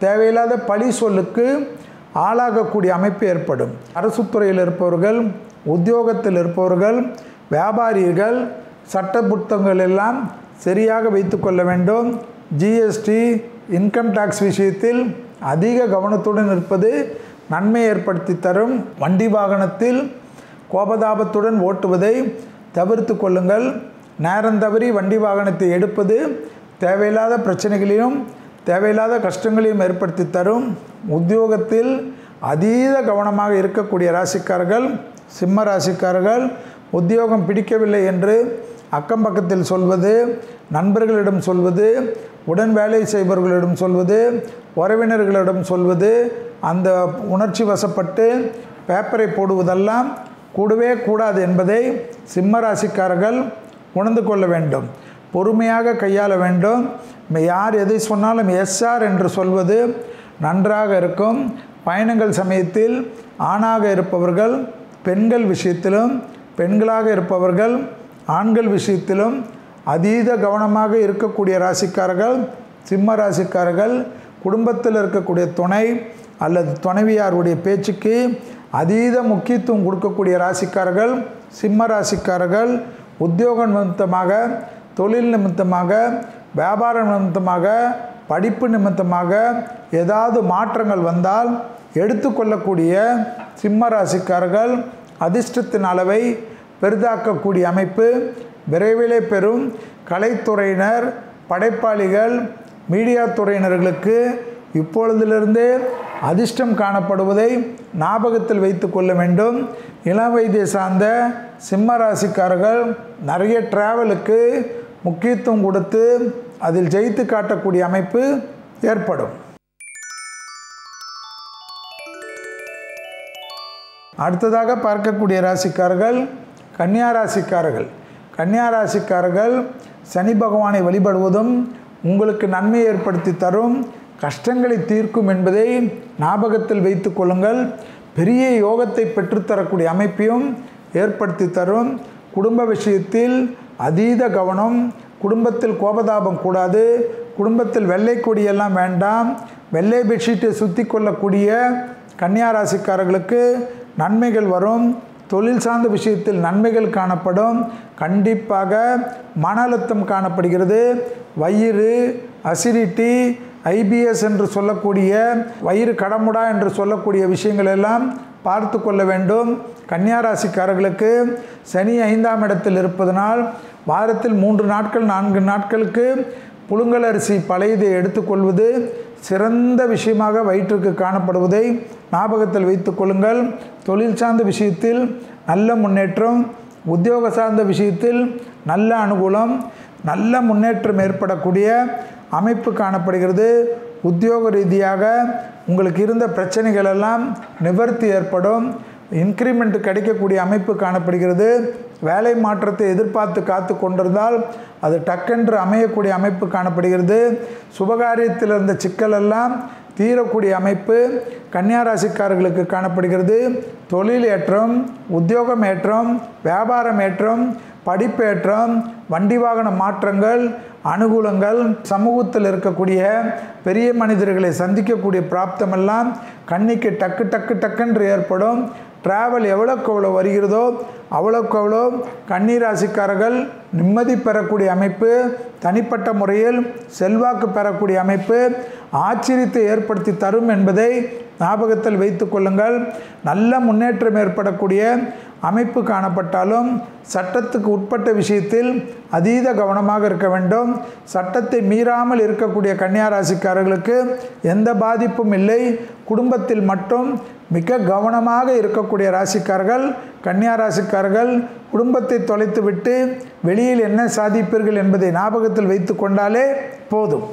தேவையில்லாத பழி சொல்லுக்கு ஆளாகக்கூடிய அமைப்பு ஏற்படும். அரசு துறையில் இருப்பவர்கள், உத்தியோகத்தில் இருப்பவர்கள், வியாபாரிகள் சட்ட புத்தகங்கள் எல்லாம் சரியாக வைத்து கொள்ள வேண்டும். ஜிஎஸ்டி, இன்கம் டேக்ஸ் விஷயத்தில் அதிக கவனத்துடன் இருப்பது நன்மை ஏற்படுத்தி தரும். வண்டி வாகனத்தில் கோபதாபத்துடன் ஓட்டுவதை தவிர்த்து கொள்ளுங்கள். நேரம் தவறி வண்டி வாகனத்தை எடுப்பது தேவையில்லாத பிரச்சனைகளையும் தேவையில்லாத கஷ்டங்களையும் ஏற்படுத்தி தரும். உத்தியோகத்தில் அதீத கவனமாக இருக்கக்கூடிய ராசிக்காரர்கள் சிம்ம ராசிக்காரர்கள். உத்தியோகம் பிடிக்கவில்லை என்று அக்கம் பக்கத்தில் சொல்வது, நண்பர்களிடம் சொல்வது, உடன் வேலை செய்பவர்களிடம் சொல்வது, உறவினர்களிடம் சொல்வது, அந்த உணர்ச்சி வசப்பட்டு பேப்பரை போடுவதெல்லாம் கூடவே கூடாது என்பதை சிம்ம ராசிக்காரர்கள் உணர்ந்து கொள்ள வேண்டும். பொறுமையாக கையாள வேண்டும். யார் எதை சொன்னாலும் எஸ்ஆர் என்று சொல்வது நன்றாக இருக்கும். பயணங்கள் சமயத்தில் ஆணாக இருப்பவர்கள் பெண்கள் விஷயத்திலும், பெண்களாக இருப்பவர்கள் ஆண்கள் விஷயத்திலும் அதீத கவனமாக இருக்கக்கூடிய ராசிக்காரர்கள் சிம்ம ராசிக்காரர்கள். குடும்பத்தில் இருக்கக்கூடிய துணை அல்லது துணைவியாருடைய பேச்சுக்கு அதீத முக்கியத்துவம் கொடுக்கக்கூடிய ராசிக்காரர்கள் சிம்ம ராசிக்காரர்கள். உத்தியோக நிமித்தமாக, தொழில் நிமித்தமாக, வியாபார நிமித்தமாக, படிப்பு நிமித்தமாக ஏதாவது மாற்றங்கள் வந்தால் எடுத்துக்கொள்ளக்கூடிய சிம்ம ராசிக்காரர்கள் அதிர்ஷ்டத்தின் அளவை பெரிதாக்கக்கூடிய அமைப்பு விரைவிலே பெறும். கலைத்துறையினர், படைப்பாளிகள், மீடியா துறையினர்களுக்கு இப்பொழுதிலிருந்தே அதிர்ஷ்டம் காணப்படுவதை ஞாபகத்தில் வைத்து கொள்ள வேண்டும். இளம் வயதை சார்ந்த சிம்ம ராசிக்காரர்கள் நிறைய டிராவலுக்கு முக்கியத்துவம் கொடுத்து அதில் ஜெயித்து காட்டக்கூடிய அமைப்பு ஏற்படும். அடுத்ததாக பார்க்கக்கூடிய ராசிக்காரர்கள் கன்னியா ராசிக்காரர்கள். கன்னியா ராசிக்காரர்கள் சனி பகவானை வழிபடுவதும் உங்களுக்கு நன்மை ஏற்படுத்தி தரும், கஷ்டங்களை தீர்க்கும் என்பதை ஞாபகத்தில் வைத்து கொள்ளுங்கள். பெரிய யோகத்தை பெற்றுத்தரக்கூடிய அமைப்பையும் ஏற்படுத்தி தரும். குடும்ப விஷயத்தில் அதீத கவனம். குடும்பத்தில் கோபதாபம் கூடாது, குடும்பத்தில் வெள்ளை கொடியெல்லாம் வேண்டாம். வெள்ளை பெட்ஷீட்டை சுற்றி கொள்ளக்கூடிய கன்னியா ராசிக்காரர்களுக்கு நன்மைகள் வரும். தொழில் சார்ந்த விஷயத்தில் நன்மைகள் காணப்படும். கண்டிப்பாக மன அழுத்தம் காணப்படுகிறது. வயிறு, அசிடிட்டி, ஐபிஎஸ் என்று சொல்லக்கூடிய வயிறு கடமுடா என்று சொல்லக்கூடிய விஷயங்கள் எல்லாம் பார்த்து கொள்ள வேண்டும். கன்னியா ராசிக்காரர்களுக்கு சனி 5ஆம் இடத்தில் இருப்பதனால் வாரத்தில் 3 நாட்கள் 4 நாட்களுக்கு புழுங்கல் அரிசி பழையதை எடுத்துக்கொள்வது சிறந்த விஷயமாக வயிற்றுக்கு காணப்படுவதை ஞாபகத்தில் வைத்து கொள்ளுங்கள். தொழில் சார்ந்த விஷயத்தில் நல்ல முன்னேற்றம், உத்தியோக சார்ந்த விஷயத்தில் நல்ல அனுகூலம், நல்ல முன்னேற்றம் ஏற்படக்கூடிய அமைப்பு காணப்படுகிறது. உத்தியோக ரீதியாக உங்களுக்கு இருந்த பிரச்சனைகள் எல்லாம் நிவர்த்தி ஏற்படும். இன்க்ரிமெண்ட் கிடைக்கக்கூடிய அமைப்பு காணப்படுகிறது. வேலை மாற்றத்தை எதிர்பார்த்து காத்து கொண்டிருந்தால் அது டக்கென்று அமையக்கூடிய அமைப்பு காணப்படுகிறது. சுபகாரியத்தில் இருந்த சிக்கல் எல்லாம் தீரக்கூடிய அமைப்பு கன்னியா ராசிக்காரர்களுக்கு காணப்படுகிறது. தொழில் ஏற்றம், உத்தியோகம் ஏற்றம், வியாபாரம் ஏற்றம், படிப்பேற்றம், வண்டி வாகன மாற்றங்கள், அனுகூலங்கள், சமூகத்தில் இருக்கக்கூடிய பெரிய மனிதர்களை சந்திக்கக்கூடிய பிராப்தமெல்லாம் கண்ணிக்கு டக்குன்று ஏற்படும். டிராவல் எவ்வளோக்கு எவ்வளோ வருகிறதோ அவ்வளோக்கு அவ்வளோ கன்னி ராசிக்காரர்கள் நிம்மதி பெறக்கூடிய அமைப்பு, தனிப்பட்ட முறையில் செல்வாக்கு பெறக்கூடிய அமைப்பு ஆச்சரியத்தை ஏற்படுத்தி தரும் என்பதை ஞாபகத்தில் வைத்து கொள்ளுங்கள். நல்ல முன்னேற்றம் ஏற்படக்கூடிய அமைப்பு காணப்பட்டாலும் சட்டத்துக்கு உட்பட்ட விஷயத்தில் அதீத கவனமாக இருக்க வேண்டும். சட்டத்தை மீறாமல் இருக்கக்கூடிய கன்னியா ராசிக்காரர்களுக்கு எந்த பாதிப்பும் இல்லை. குடும்பத்தில் மட்டும் மிக கவனமாக இருக்கக்கூடிய ராசிக்காரர்கள் கன்னியா ராசிக்காரர்கள் குடும்பத்தை தொலைத்துவிட்டு வெளியில் என்ன சாதிப்பீர்கள் என்பதை ஞாபகத்தில் வைத்து கொண்டாலே போதும்.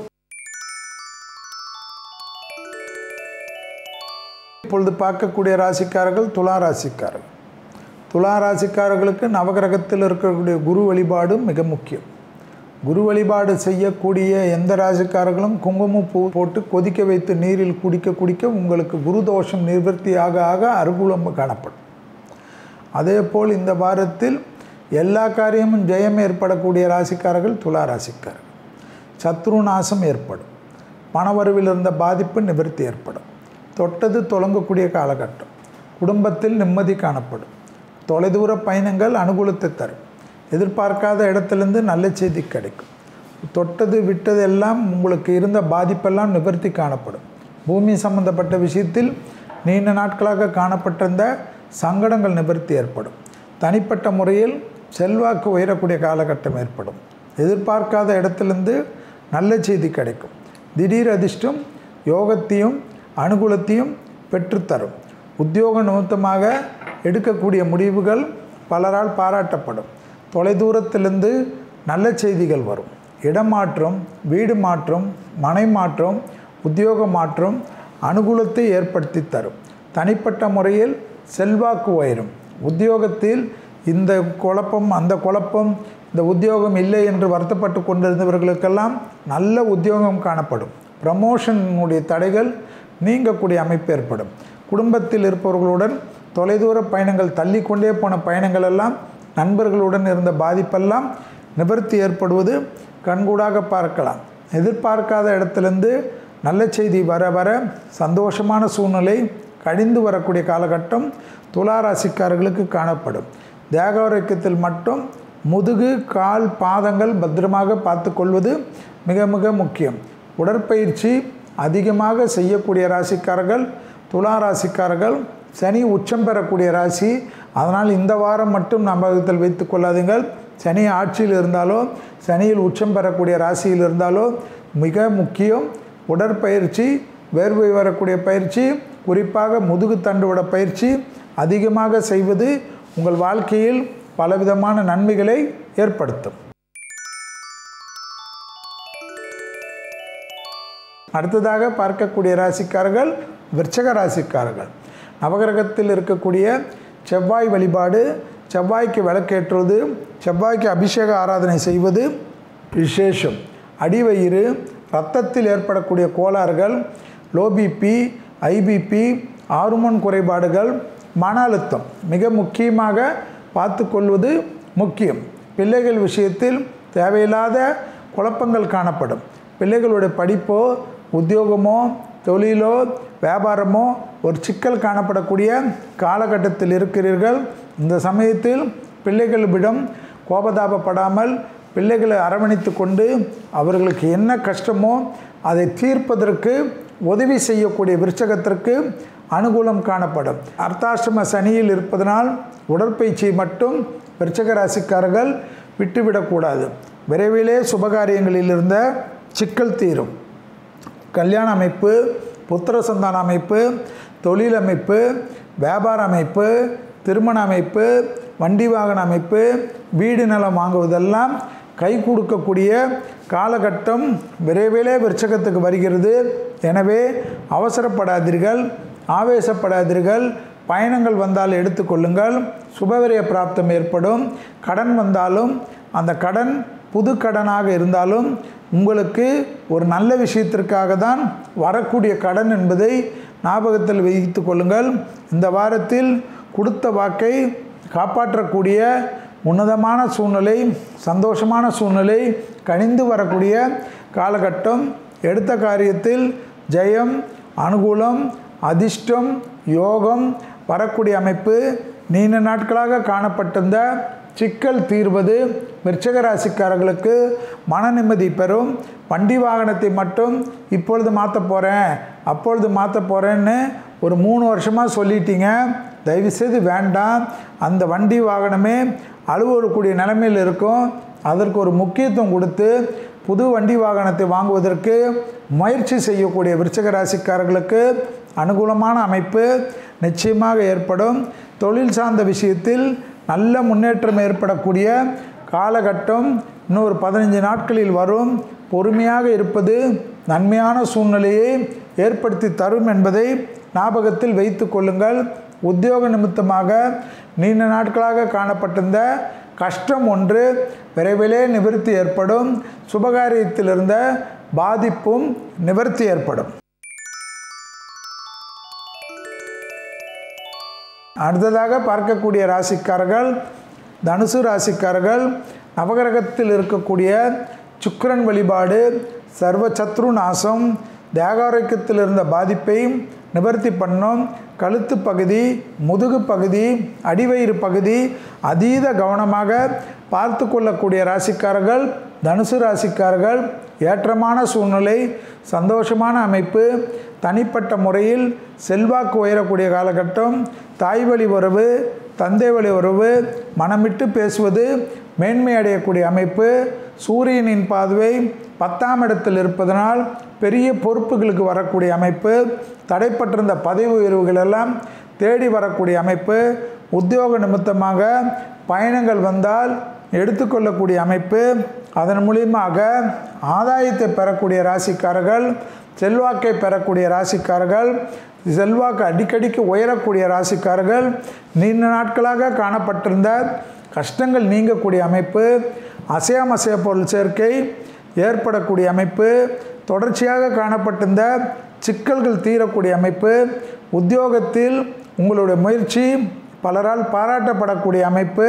இப்பொழுது பார்க்கக்கூடிய ராசிக்காரர்கள் துலா ராசிக்காரர்கள். துலா ராசிக்காரர்களுக்கு நவகிரகத்தில் இருக்கக்கூடிய குரு வழிபாடு மிக முக்கியம். குரு வழிபாடு செய்யக்கூடிய எந்த ராசிக்காரர்களும் குங்குமம் பூ போட்டு கொதிக்க வைத்து நீரில் குடிக்க உங்களுக்கு குரு தோஷம் நிவர்த்தி ஆக அனுகூலம் காணப்படும். அதே போல் இந்த வாரத்தில் எல்லா காரியமும் ஜெயம் ஏற்படக்கூடிய ராசிக்காரர்கள் துலா ராசிக்காரர்கள். சத்ரு நாசம் ஏற்படும். பணவரவில் இருந்த பாதிப்பு நிவர்த்தி ஏற்படும். தொட்டது தொடங்கக்கூடிய காலகட்டம். குடும்பத்தில் நிம்மதி காணப்படும். தொலைதூர பயணங்கள் அனுகூலத்தை தரும். எதிர்பார்க்காத இடத்துலேருந்து நல்ல செய்தி கிடைக்கும். தொட்டது விட்டது எல்லாம் உங்களுக்கு இருந்த பாதிப்பெல்லாம் நிவர்த்தி காணப்படும். பூமி சம்பந்தப்பட்ட விஷயத்தில் நீண்ட நாட்களாக காணப்பட்டிருந்த சங்கடங்கள் நிவர்த்தி ஏற்படும். தனிப்பட்ட முறையில் செல்வாக்கு உயரக்கூடிய காலகட்டம் ஏற்படும். எதிர்பார்க்காத இடத்துலேருந்து நல்ல செய்தி கிடைக்கும். திடீர் அதிர்ஷ்டம் யோகத்தையும் அனுகூலத்தையும் பெற்றுத்தரும். உத்தியோக நிமித்தமாக எடுக்கக்கூடிய முடிவுகள் பலரால் பாராட்டப்படும். தொலைதூரத்திலிருந்து நல்ல செய்திகள் வரும். இடமாற்றம், வீடு மாற்றம், மனை மாற்றம், உத்தியோக மாற்றம் அனுகூலத்தை ஏற்படுத்தி தரும். தனிப்பட்ட முறையில் செல்வாக்கு உயரும். உத்தியோகத்தில் இந்த குழப்பம் அந்த குழப்பம், இந்த உத்தியோகம் இல்லை என்று வருத்தப்பட்டு கொண்டிருந்தவர்களுக்கெல்லாம் நல்ல உத்தியோகம் காணப்படும். ப்ரமோஷனுடைய தடைகள் நீங்கக்கூடிய அமைப்பு ஏற்படும். குடும்பத்தில் இருப்பவர்களுடன் தொலைதூர பயணங்கள், தள்ளி கொண்டே போன பயணங்கள் எல்லாம், நண்பர்களுடன் இருந்த பாதிப்பெல்லாம் நிவர்த்தி ஏற்படுவது கண்கூடாக பார்க்கலாம். எதிர்பார்க்காத இடத்துலேருந்து நல்ல செய்தி வர சந்தோஷமான சூழ்நிலை கழிந்து வரக்கூடிய காலகட்டம் துலா ராசிக்காரர்களுக்கு காணப்படும். தேக ஆரோக்கியத்தில் மட்டும் முதுகு, கால், பாதங்கள் பத்திரமாக பார்த்து கொள்வது மிக மிக முக்கியம். உடற்பயிற்சி அதிகமாக செய்யக்கூடிய ராசிக்காரர்கள் துலா ராசிக்காரர்கள். சனி உச்சம் பெறக்கூடிய ராசி. அதனால் இந்த வாரம் மட்டும் ஞாபகத்தில் வைத்து கொள்ளாதீர்கள். சனி ஆட்சியில் இருந்தாலோ சனியில் உச்சம் பெறக்கூடிய ராசியில் இருந்தாலோ மிக முக்கியம் உடற்பயிற்சி, வேர்வை வரக்கூடிய பயிற்சி, குறிப்பாக முதுகு தண்டுவட பயிற்சி அதிகமாக செய்வது உங்கள் வாழ்க்கையில் பலவிதமான நன்மைகளை ஏற்படுத்தும். அடுத்ததாக பார்க்கக்கூடிய ராசிக்காரர்கள் விருச்சிக ராசிக்காரர்கள். நவகிரகத்தில் இருக்கக்கூடிய செவ்வாய் வழிபாடு, செவ்வாய்க்கு விளக்கேற்றுவது, செவ்வாய்க்கு அபிஷேக ஆராதனை செய்வது விசேஷம். அடிவயிறு, இரத்தத்தில் ஏற்படக்கூடிய கோளாறுகள், லோ பிபி, ஐபிபி, ஹார்மோன் குறைபாடுகள், மன அழுத்தம் மிக முக்கியமாக பார்த்து கொள்வது முக்கியம். பிள்ளைகள் விஷயத்தில் தேவையில்லாத குழப்பங்கள் காணப்படும். பிள்ளைகளுடைய படிப்போ உத்தியோகமோ தொழிலோ வியாபாரமோ ஒரு சிக்கல் காணப்படக்கூடிய காலகட்டத்தில் இருக்கிறீர்கள். இந்த சமயத்தில் பிள்ளைகளிடம் கோபதாபப்படாமல் பிள்ளைகளை அரவணைத்து கொண்டு அவர்களுக்கு என்ன கஷ்டமோ அதை தீர்ப்பதற்கு உதவி செய்யக்கூடிய விருச்சகத்திற்கு அனுகூலம் காணப்படும். அர்த்தாஷ்டம சனியில் இருப்பதனால் உடற்பயிற்சியை மட்டும் விருச்சக ராசிக்காரர்கள் விட்டுவிடக்கூடாது. விரைவிலே சுபகாரியங்களில் இருந்த சிக்கல் தீரும். கல்யாண அமைப்பு, புத்திர சந்தான அமைப்பு, தொழில் அமைப்பு, வியாபார அமைப்பு, திருமண அமைப்பு, வண்டி வாகன அமைப்பு, வீடு நிலம் வாங்குவதெல்லாம் கை கொடுக்கக்கூடிய காலகட்டம் விரைவிலே விருச்சகத்துக்கு வருகிறது. எனவே அவசரப்படாதீர்கள், ஆவேசப்படாதீர்கள். பயணங்கள் வந்தால் எடுத்துக்கொள்ளுங்கள். சுபவிரய பிராப்தம் ஏற்படும். கடன் வந்தாலும் அந்த கடன் புது கடனாக இருந்தாலும் உங்களுக்கு ஒரு நல்ல விஷயத்திற்காக தான் வரக்கூடிய கடன் என்பதை ஞாபகத்தில் வைத்து கொள்ளுங்கள். இந்த வாரத்தில் கொடுத்த வாக்கை காப்பாற்றக்கூடிய உன்னதமான சூழ்நிலை, சந்தோஷமான சூழ்நிலை கனிந்து வரக்கூடிய காலகட்டம். எடுத்த காரியத்தில் ஜெயம், அனுகூலம், அதிர்ஷ்டம், யோகம் வரக்கூடிய அமைப்பு. நீண்ட நாட்களாக காணப்பட்டிருந்த சிக்கல் தீர்வது விருச்சிக ராசிக்காரர்களுக்கு மன நிம்மதி பெறும். வண்டி வாகனத்தை மட்டும் இப்பொழுது மாற்ற போகிறேன், அப்பொழுது மாற்ற போகிறேன்னு ஒரு 3 வருஷமாக சொல்லிட்டீங்க. தயவுசெய்து வேண்டாம். அந்த வண்டி வாகனமே அலுவலக்கூடிய நிலைமையில் இருக்கும். அதற்கு ஒரு முக்கியத்துவம் கொடுத்து புது வண்டி வாகனத்தை வாங்குவதற்கு முயற்சி செய்யக்கூடிய விருச்சிக ராசிக்காரர்களுக்கு அனுகூலமான அமைப்பு நிச்சயமாக ஏற்படும். தொழில் சார்ந்த விஷயத்தில் நல்ல முன்னேற்றம் ஏற்படக்கூடிய காலகட்டம் இன்னொரு 15 நாட்களில் வரும். பொறுமையாக இருப்பது நன்மையான சூழ்நிலையை ஏற்படுத்தி தரும் என்பதை ஞாபகத்தில் வைத்து கொள்ளுங்கள். உத்தியோக நிமித்தமாக நீண்ட நாட்களாக காணப்பட்டிருந்த கஷ்டம் ஒன்று விரைவிலே நிவர்த்தி ஏற்படும். சுபகாரியத்தில் இருந்த பாதிப்பும் நிவர்த்தி ஏற்படும். அடுத்ததாக பார்க்கக்கூடிய ராசிக்காரர்கள் தனுசு ராசிக்காரர்கள். நவகிரகத்தில் இருக்கக்கூடிய சுக்கிரன் வழிபாடு சர்வ சத்ரு நாசம், தேகாரோக்கியத்தில் இருந்த பாதிப்பை நிவர்த்தி பண்ணும். கழுத்து பகுதி, முதுகு பகுதி, அடிவயிறு பகுதி அதீத கவனமாக பார்த்து கொள்ளக்கூடிய ராசிக்காரர்கள் தனுசு ராசிக்காரர்கள். ஏற்றமான சூழ்நிலை, சந்தோஷமான அமைப்பு, தனிப்பட்ட முறையில் செல்வாக்கு உயரக்கூடிய காலகட்டம். தாய் வழி உறவு, தந்தை வழி உறவு, மனமிட்டு பேசுவது மேன்மை அடையக்கூடிய அமைப்பு. சூரியனின் பார்வை 10ஆம் இடத்தில் இருப்பதனால் பெரிய பொறுப்புகளுக்கு வரக்கூடிய அமைப்பு. தடைப்பட்டிருந்த பதவி உயர்வுகள் எல்லாம் தேடி வரக்கூடிய அமைப்பு. உத்தியோக நிமித்தமாக பயணங்கள் வந்தால் எடுத்துக்கொள்ளக்கூடிய அமைப்பு. அதன் மூலியமாக ஆதாயத்தை பெறக்கூடிய ராசிக்காரர்கள், செல்வாக்கை பெறக்கூடிய ராசிக்காரர்கள், செல்வாக்கு அடிக்கடிக்கு உயரக்கூடிய ராசிக்காரர்கள். நீண்ட நாட்களாக காணப்பட்டிருந்த கஷ்டங்கள் நீங்கக்கூடிய அமைப்பு. அசையாமசைய பொருள் சேர்க்கை ஏற்படக்கூடிய அமைப்பு. தொடர்ச்சியாக காணப்பட்டிருந்த சிக்கல்கள் தீரக்கூடிய அமைப்பு. உத்தியோகத்தில் உங்களுடைய முயற்சி பலரால் பாராட்டப்படக்கூடிய அமைப்பு.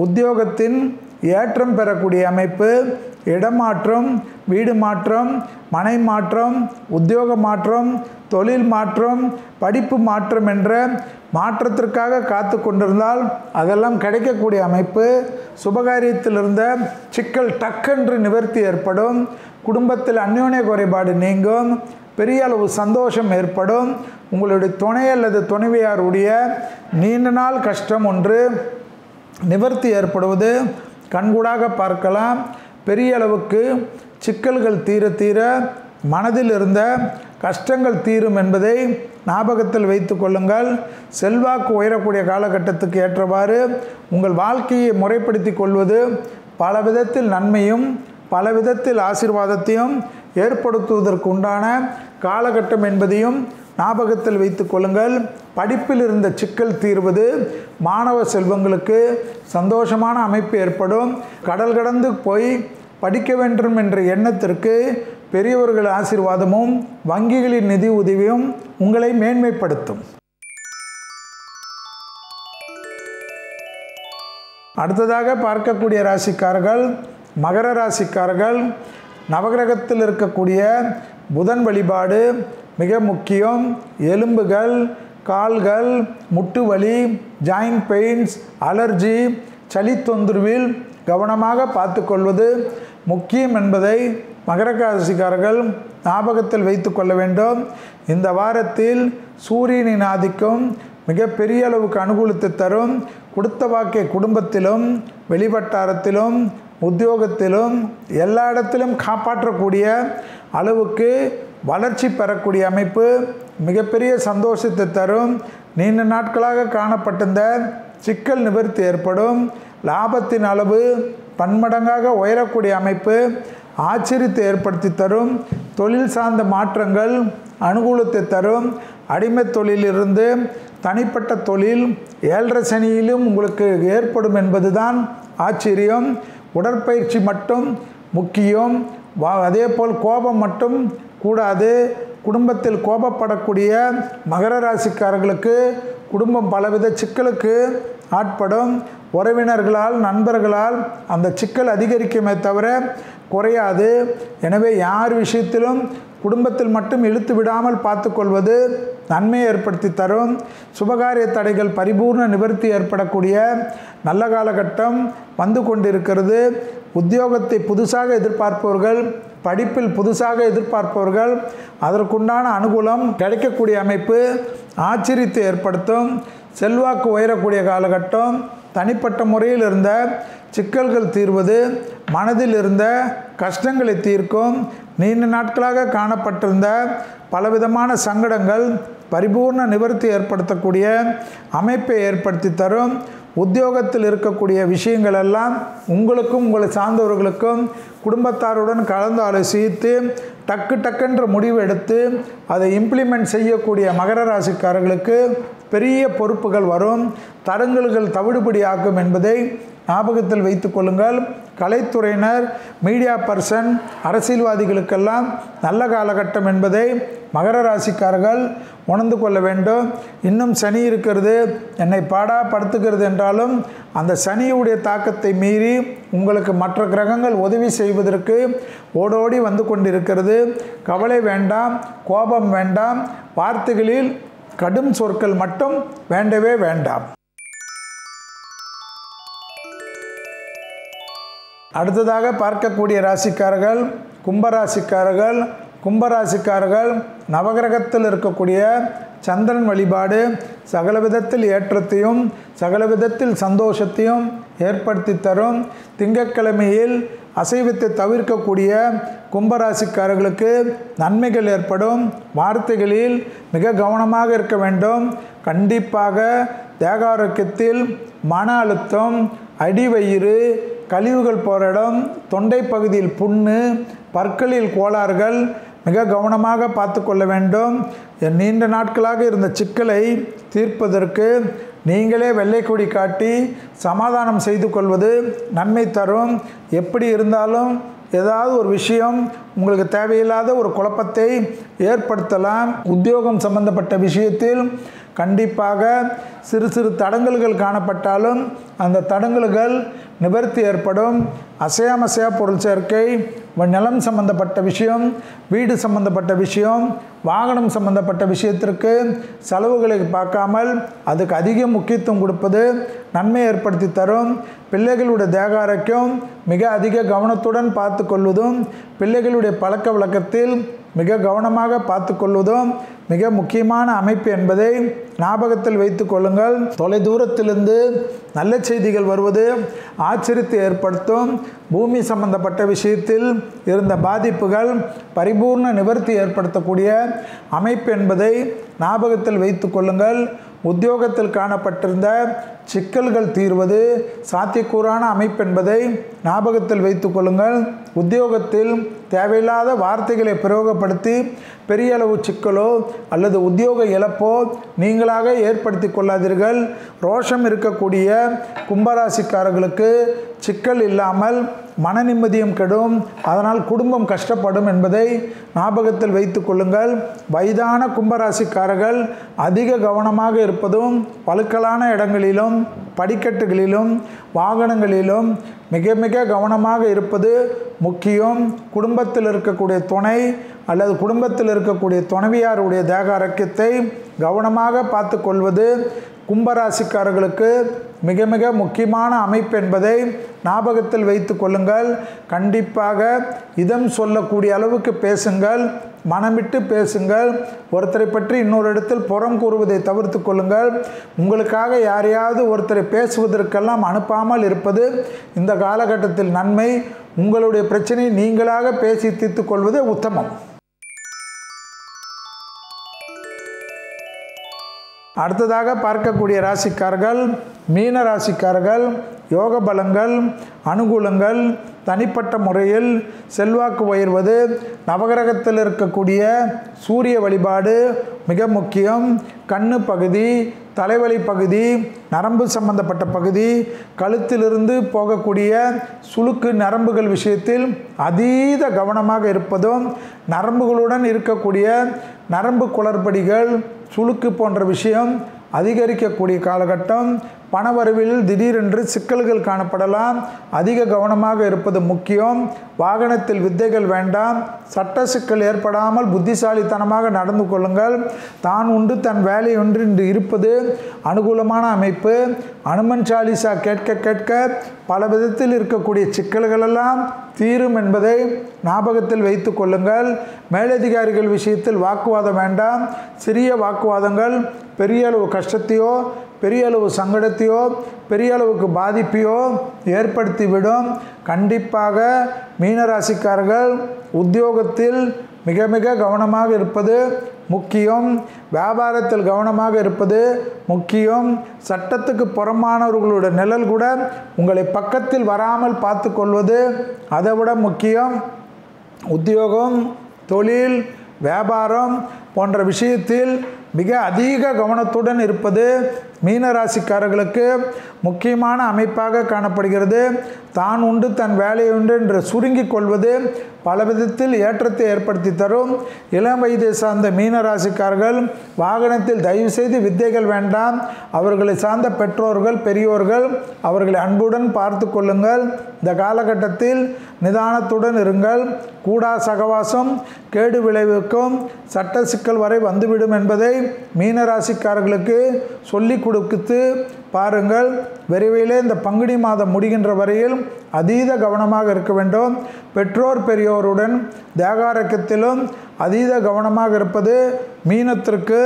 உத்தியோகத்தின் ஏற்றம் பெறக்கூடிய அமைப்பு. இடமாற்றம், வீடு மாற்றம், மனை மாற்றம், உத்தியோக மாற்றம், தொழில் மாற்றம், படிப்பு மாற்றம் என்ற மாற்றத்திற்காக காத்து கொண்டிருந்தால் அதெல்லாம் கிடைக்கக்கூடிய அமைப்பு. சுபகாரியத்தில் இருந்த சிக்கல் டக்கென்று நிவர்த்தி ஏற்படும். குடும்பத்தில் அந்யோன்ய குறைபாடு நீங்கும். பெரிய அளவு சந்தோஷம் ஏற்படும். உங்களுடைய துணை அல்லது துணைவியாருடைய நீண்ட நாள் கஷ்டம் ஒன்று நிவர்த்தி ஏற்படுவது கண்கூடாக பார்க்கலாம். பெரிய அளவுக்கு சிக்கல்கள் தீர தீர மனதில் இருந்த கஷ்டங்கள் தீரும் என்பதை ஞாபகத்தில் வைத்து கொள்ளுங்கள். செல்வாக்கு உயரக்கூடிய காலகட்டத்துக்கு ஏற்றவாறு உங்கள் வாழ்க்கையை முறைப்படுத்தி கொள்வது பல விதத்தில் நன்மையும் பல விதத்தில் ஆசீர்வாதத்தையும் ஏற்படுத்துவதற்கு உண்டான காலகட்டம் என்பதையும் ஞாபகத்தில் வைத்து கொள்ளுங்கள். படிப்பில் இருந்த சிக்கல் தீர்வது மாணவ செல்வங்களுக்கு சந்தோஷமான அமைப்பு ஏற்படும். கடல் கடந்து போய் படிக்க வேண்டும் என்ற எண்ணத்திற்கு பெரியவர்கள் ஆசீர்வாதமும் வங்கிகளின் நிதி உதவியும் உங்களை மேன்மைப்படுத்தும். அடுத்ததாக பார்க்கக்கூடிய ராசிக்காரர்கள் மகர ராசிக்காரர்கள். நவகிரகத்தில் இருக்கக்கூடிய புதன் வழிபாடு மிக முக்கியம். எலும்புகள், கால்கள், முட்டு வலி, ஜாயிண்ட் பெயின்ஸ், அலர்ஜி, சளி தொந்தரவில் கவனமாக பார்த்துக்கொள்வது முக்கியம் என்பதை மகர ராசிக்காரர்கள் ஞாபகத்தில் வைத்து கொள்ள வேண்டும். இந்த வாரத்தில் சூரியனின் ஆதிக்கம் மிகப்பெரிய அளவுக்கு அனுகூலத்தை தரும். கொடுத்த வாக்கை குடும்பத்திலும், வெளிவட்டாரத்திலும், உத்தியோகத்திலும் எல்லா இடத்திலும் காப்பாற்றக்கூடிய அளவுக்கு வளர்ச்சி பெறக்கூடிய அமைப்பு மிகப்பெரிய சந்தோஷத்தை தரும். நீண்ட நாட்களாக காணப்பட்டிருந்த சிக்கல் நிவர்த்தி ஏற்படும். லாபத்தின் அளவு பன்மடங்காக உயரக்கூடிய அமைப்பு ஆச்சரியத்தை ஏற்படுத்தி தரும். தொழில் சார்ந்த மாற்றங்கள் அனுகூலத்தை தரும். அடிமை தொழிலிருந்து தனிப்பட்ட தொழில் 7.5 சனியிலும் உங்களுக்கு ஏற்படும் என்பதுதான் ஆச்சரியம். உடற்பயிற்சி மட்டும் முக்கியம். அதேபோல் கோபம் மட்டும் கூடாது. குடும்பத்தில் கோபப்படக்கூடிய மகர ராசிக்காரர்களுக்கு குடும்பம் பலவித சிக்கலுக்கு ஆட்படும். உறவினர்களால், நண்பர்களால் அந்த சிக்கல் அதிகரிக்குமே தவிர குறையாது. எனவே யார் விஷயத்திலும் குடும்பத்தில் மட்டும் இழுத்து விடாமல் பார்த்துக்கொள்வது நன்மையை ஏற்படுத்தி தரும். சுபகாரிய தடைகள் பரிபூர்ண நிவர்த்தி ஏற்படக்கூடிய நல்ல காலகட்டம் வந்து கொண்டிருக்கிறது. உத்தியோகத்தை புதுசாக எதிர்பார்ப்பவர்கள், படிப்பில் புதுசாக எதிர்பார்ப்பவர்கள் அதற்குண்டான அனுகூலம் கிடைக்கக்கூடிய அமைப்பு ஆச்சரியத்தை ஏற்படுத்தும். செல்வாக்கு உயரக்கூடிய காலகட்டம். தனிப்பட்ட முறையில் இருந்த சிக்கல்கள் தீர்வது, மனதில் இருந்த கஷ்டங்களை தீர்க்கும். நீண்ட நாட்களாக காணப்பட்டிருந்த பலவிதமான சங்கடங்கள் பரிபூர்ண நிவர்த்தி ஏற்படுத்தக்கூடிய அமைப்பை ஏற்படுத்தி தரும். உத்தியோகத்தில் இருக்கக்கூடிய விஷயங்கள் எல்லாம் உங்களுக்கும் உங்களை சார்ந்தவர்களுக்கும் குடும்பத்தாருடன் கலந்து ஆலோசித்து டக்குன்ற முடிவு எடுத்து அதை இம்ப்ளிமெண்ட் செய்யக்கூடிய மகர ராசிக்காரர்களுக்கு பெரிய பொறுப்புகள் வரும். தடங்கல்கள் தவிடுபடி ஆக்கும் என்பதை ஞாபகத்தில் வைத்து கொள்ளுங்கள். கலைத்துறையினர், மீடியா பர்சன், அரசியல்வாதிகளுக்கெல்லாம் நல்ல காலகட்டம் என்பதை மகர ராசிக்காரர்கள் உணர்ந்து கொள்ள வேண்டும். இன்னும் சனி இருக்கிறது, என்னை படுத்துகிறது என்றாலும் அந்த சனியுடைய தாக்கத்தை மீறி உங்களுக்கு மற்ற கிரகங்கள் உதவி செய்வதற்கு ஓடோடி வந்து கொண்டிருக்கிறது. கவலை வேண்டாம், கோபம் வேண்டாம், வார்த்தைகளில் கடும் சொற்கள் மட்டும் வேண்டவே வேண்டாம். அடுத்ததாக பார்க்கக்கூடிய ராசிக்காரர்கள் கும்பராசிக்காரர்கள். கும்பராசிக்காரர்கள் நவகிரகத்தில் இருக்கக்கூடிய சந்திரன் வழிபாடு சகல விதத்தில் ஏற்றத்தையும் சகல விதத்தில் சந்தோஷத்தையும் ஏற்படுத்தி தரும். திங்கட்கிழமையில் அசைவத்தை தவிர்க்கக்கூடிய கும்பராசிக்காரர்களுக்கு நன்மைகள் ஏற்படும். வார்த்தைகளில் மிக கவனமாக இருக்க வேண்டும். கண்டிப்பாக தேக ஆரோக்கியத்தில் மன அழுத்தம், அடிவயிறு, கழிவுகள் போகிற இடம், தொண்டை பகுதியில் புண்ணு, பற்களில் கோளாறுகள் மிக கவனமாக பார்த்து கொள்ள வேண்டும். நீண்ட நாட்களாக இருந்த சிக்கலை தீர்ப்பதற்கு நீங்களே வெள்ளைக்கொடி காட்டி சமாதானம் செய்து கொள்வது நன்மை தரும். எப்படி இருந்தாலும் ஏதாவது ஒரு விஷயம் உங்களுக்கு தேவையில்லாத ஒரு குழப்பத்தை ஏற்படுத்தலாம். உத்தியோகம் சம்பந்தப்பட்ட விஷயத்தில் கண்டிப்பாக சிறு சிறு தடங்கல்கள் காணப்பட்டாலும் அந்த தடங்கல்கள் நிவர்த்தி ஏற்படும். அசையா பொருள் சேர்க்கை, நிலம் சம்பந்தப்பட்ட விஷயம், வீடு சம்பந்தப்பட்ட விஷயம், வாகனம் சம்பந்தப்பட்ட விஷயத்திற்கு செலவுகளை பார்க்காமல் அதுக்கு அதிக முக்கியத்துவம் கொடுப்பது நன்மை ஏற்படுத்தி தரும். பிள்ளைகளுடைய தேக ஆரோக்கியம் மிக அதிக கவனத்துடன் பார்த்து கொள்வதும், பிள்ளைகளுடைய பழக்க வழக்கத்தில் மிக கவனமாக பார்த்து கொள்வதும் மிக முக்கியமான அமைப்பு என்பதை ஞாபகத்தில் வைத்து கொள்ளுங்கள். தொலைதூரத்திலிருந்து நல்ல செய்திகள் வருவது ஆச்சரியத்தை ஏற்படுத்தும். பூமி சம்பந்தப்பட்ட விஷயத்தில் இருந்த பாதிப்புகள் பரிபூர்ண நிவர்த்தி ஏற்படுத்தக்கூடிய அமைப்பு என்பதை ஞாபகத்தில் வைத்து கொள்ளுங்கள். உத்தியோகத்தில் காணப்பட்டிருந்த சிக்கல்கள் தீர்வது சாத்தியக்கூறான அமைப்பு என்பதை ஞாபகத்தில் வைத்து கொள்ளுங்கள். உத்தியோகத்தில் தேவையில்லாத வார்த்தைகளை பிரயோகப்படுத்தி பெரிய அளவு சிக்கலோ அல்லது உத்தியோக இழப்போ நீங்களாக ஏற்படுத்தி கொள்ளாதீர்கள். ரோஷம் இருக்கக்கூடிய கும்பராசிக்காரர்களுக்கு சிக்கல் இல்லாமல் மன நிம்மதியும் கெடும், அதனால் குடும்பம் கஷ்டப்படும் என்பதை ஞாபகத்தில் வைத்து கொள்ளுங்கள். வயதான கும்பராசிக்காரர்கள் அதிக கவனமாக இருப்பதும், வழுக்கலான இடங்களிலும் படிக்கட்டுகளிலும் வாகனங்களிலும் மிக மிக கவனமாக இருப்பது முக்கியம். குடும்பத்தில் இருக்கக்கூடிய துணை அல்லது குடும்பத்தில் இருக்கக்கூடிய துணைவியாருடைய தேக ஆரோக்கியத்தை கவனமாக பார்த்து கொள்வது கும்பராசிக்காரர்களுக்கு மிக மிக முக்கியமான அமைப்பு என்பதை ஞாபகத்தில் வைத்து கொள்ளுங்கள். கண்டிப்பாக இதம் சொல்லக்கூடிய அளவுக்கு பேசுங்கள், மனமிட்டு பேசுங்கள். ஒருத்தரை பற்றி இன்னொரு இடத்தில் புறம் கூறுவதை தவிர்த்து கொள்ளுங்கள். உங்களுக்காக யாரையாவது ஒருத்தரை பேசுவதற்கெல்லாம் அனுப்பாமல் இருப்பது இந்த காலகட்டத்தில் நன்மை. உங்களுடைய பிரச்சனை நீங்களாக பேசி தீர்த்து கொள்வது உத்தமம். அடுத்ததாக பார்க்கக்கூடிய ராசிக்காரர்கள் மீன ராசிக்காரர்கள். யோக பலங்கள், அனுகூலங்கள், தனிப்பட்ட முறையில் செல்வாக்கு உயர்வது, நவகிரகத்தில் இருக்கக்கூடிய சூரிய வழிபாடு மிக முக்கியம். கண்ணு பகுதி, தலைவலி பகுதி, நரம்பு சம்பந்தப்பட்ட பகுதி, கழுத்திலிருந்து போகக்கூடிய சுளுக்கு நரம்புகள் விஷயத்தில் அதீத கவனமாக இருப்பதும், நரம்புகளுடன் இருக்கக்கூடிய நரம்பு குளறுபடிகள், சுளுக்கு போன்ற விஷயம் அதிகரிக்கக்கூடிய காலகட்டம். பணவரவில் திடீரென்று சிக்கல்கள் காணப்படலாம். அதிக கவனமாக இருப்பது முக்கியம். வாகனத்தில் வித்தைகள் வேண்டாம். சட்ட சிக்கல் ஏற்படாமல் புத்திசாலித்தனமாக நடந்து கொள்ளுங்கள். தான் உண்டு தன் வேலை ஒன்று என்று இருப்பது அனுகூலமான அமைப்பு. அனுமன் சாலிசா கேட்க கேட்க பல விதத்தில் இருக்கக்கூடிய சிக்கல்களெல்லாம் தீரும் என்பதை ஞாபகத்தில் வைத்து கொள்ளுங்கள். மேலதிகாரிகள் விஷயத்தில் வாக்குவாதம் வேண்டாம். சிறிய வாக்குவாதங்கள் பெரிய அளவு கஷ்டத்தையோ பெரிய அளவு சங்கடத்தையோ பெரிய அளவுக்கு பாதிப்பையோ ஏற்படுத்திவிடும். கண்டிப்பாக மீனராசிக்காரர்கள் உத்தியோகத்தில் மிக மிக கவனமாக இருப்பது முக்கியம். வியாபாரத்தில் கவனமாக இருப்பது முக்கியம். சட்டத்துக்கு புறம்பானவர்களுடைய நிழல் கூட உங்களை பக்கத்தில் வராமல் பார்த்து கொள்வது அதை விட முக்கியம். உத்தியோகம், தொழில், வியாபாரம் போன்ற விஷயத்தில் மிக அதிக கவனத்துடன் இருப்பது மீனராசிக்காரர்களுக்கு முக்கியமான அமைப்பாக காணப்படுகிறது. தான் உண்டு தன் வேலை உண்டு என்று சுருங்கிக் கொள்வது பல விதத்தில் ஏற்றத்தை ஏற்படுத்தி தரும். இளம் வயதை சார்ந்த மீனராசிக்காரர்கள் வாகனத்தில் தயவு செய்து வித்தைகள் வேண்டாம். அவர்களை சார்ந்த பெற்றோர்கள், பெரியோர்கள் அவர்களை அன்புடன் பார்த்து கொள்ளுங்கள். இந்த காலகட்டத்தில் நிதானத்துடன் இருங்கள். கூடா சகவாசம் கேடு விளைவிக்கும், சட்ட சிக்கல் வரை வந்துவிடும் என்பதை மீனராசிக்காரர்களுக்கு சொல்லிக் கொடுத்து பாருங்கள். விரைவிலே இந்த பங்குனி மாதம் முடிகின்ற வரையில் அதீத கவனமாக இருக்க வேண்டும். பெற்றோர் பெரியோருடன் தேகாரக்கத்திலும் அதீத கவனமாக இருப்பது மீனத்திற்கு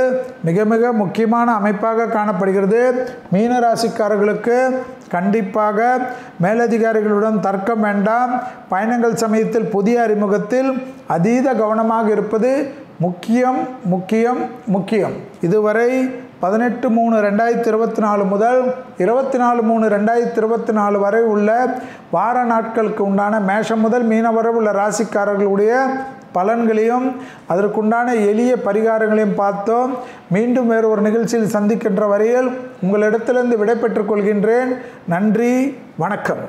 மிக மிக முக்கியமான அமைப்பாக காணப்படுகிறது. மீனராசிக்காரர்களுக்கு கண்டிப்பாக மேலதிகாரிகளுடன் தர்க்கம் வேண்டாம். பயணங்கள் சமயத்தில் புதிய அறிமுகத்தில் அதீத கவனமாக இருப்பது முக்கியம் முக்கியம் முக்கியம். இதுவரை 18/3/2024 முதல் 24/3/2024 வரை உள்ள வார நாட்களுக்கு உண்டான மேஷம் முதல் மீனம் வரை உள்ள ராசிக்காரர்களுடைய பலன்களையும் அதற்குண்டான எளிய பரிகாரங்களையும் பார்த்தோம். மீண்டும் வேறு ஒரு நிகழ்ச்சியில் சந்திக்கின்ற வரையில் உங்களிடத்திலிருந்து விடை பெற்றுக் கொள்கின்றேன். நன்றி, வணக்கம்.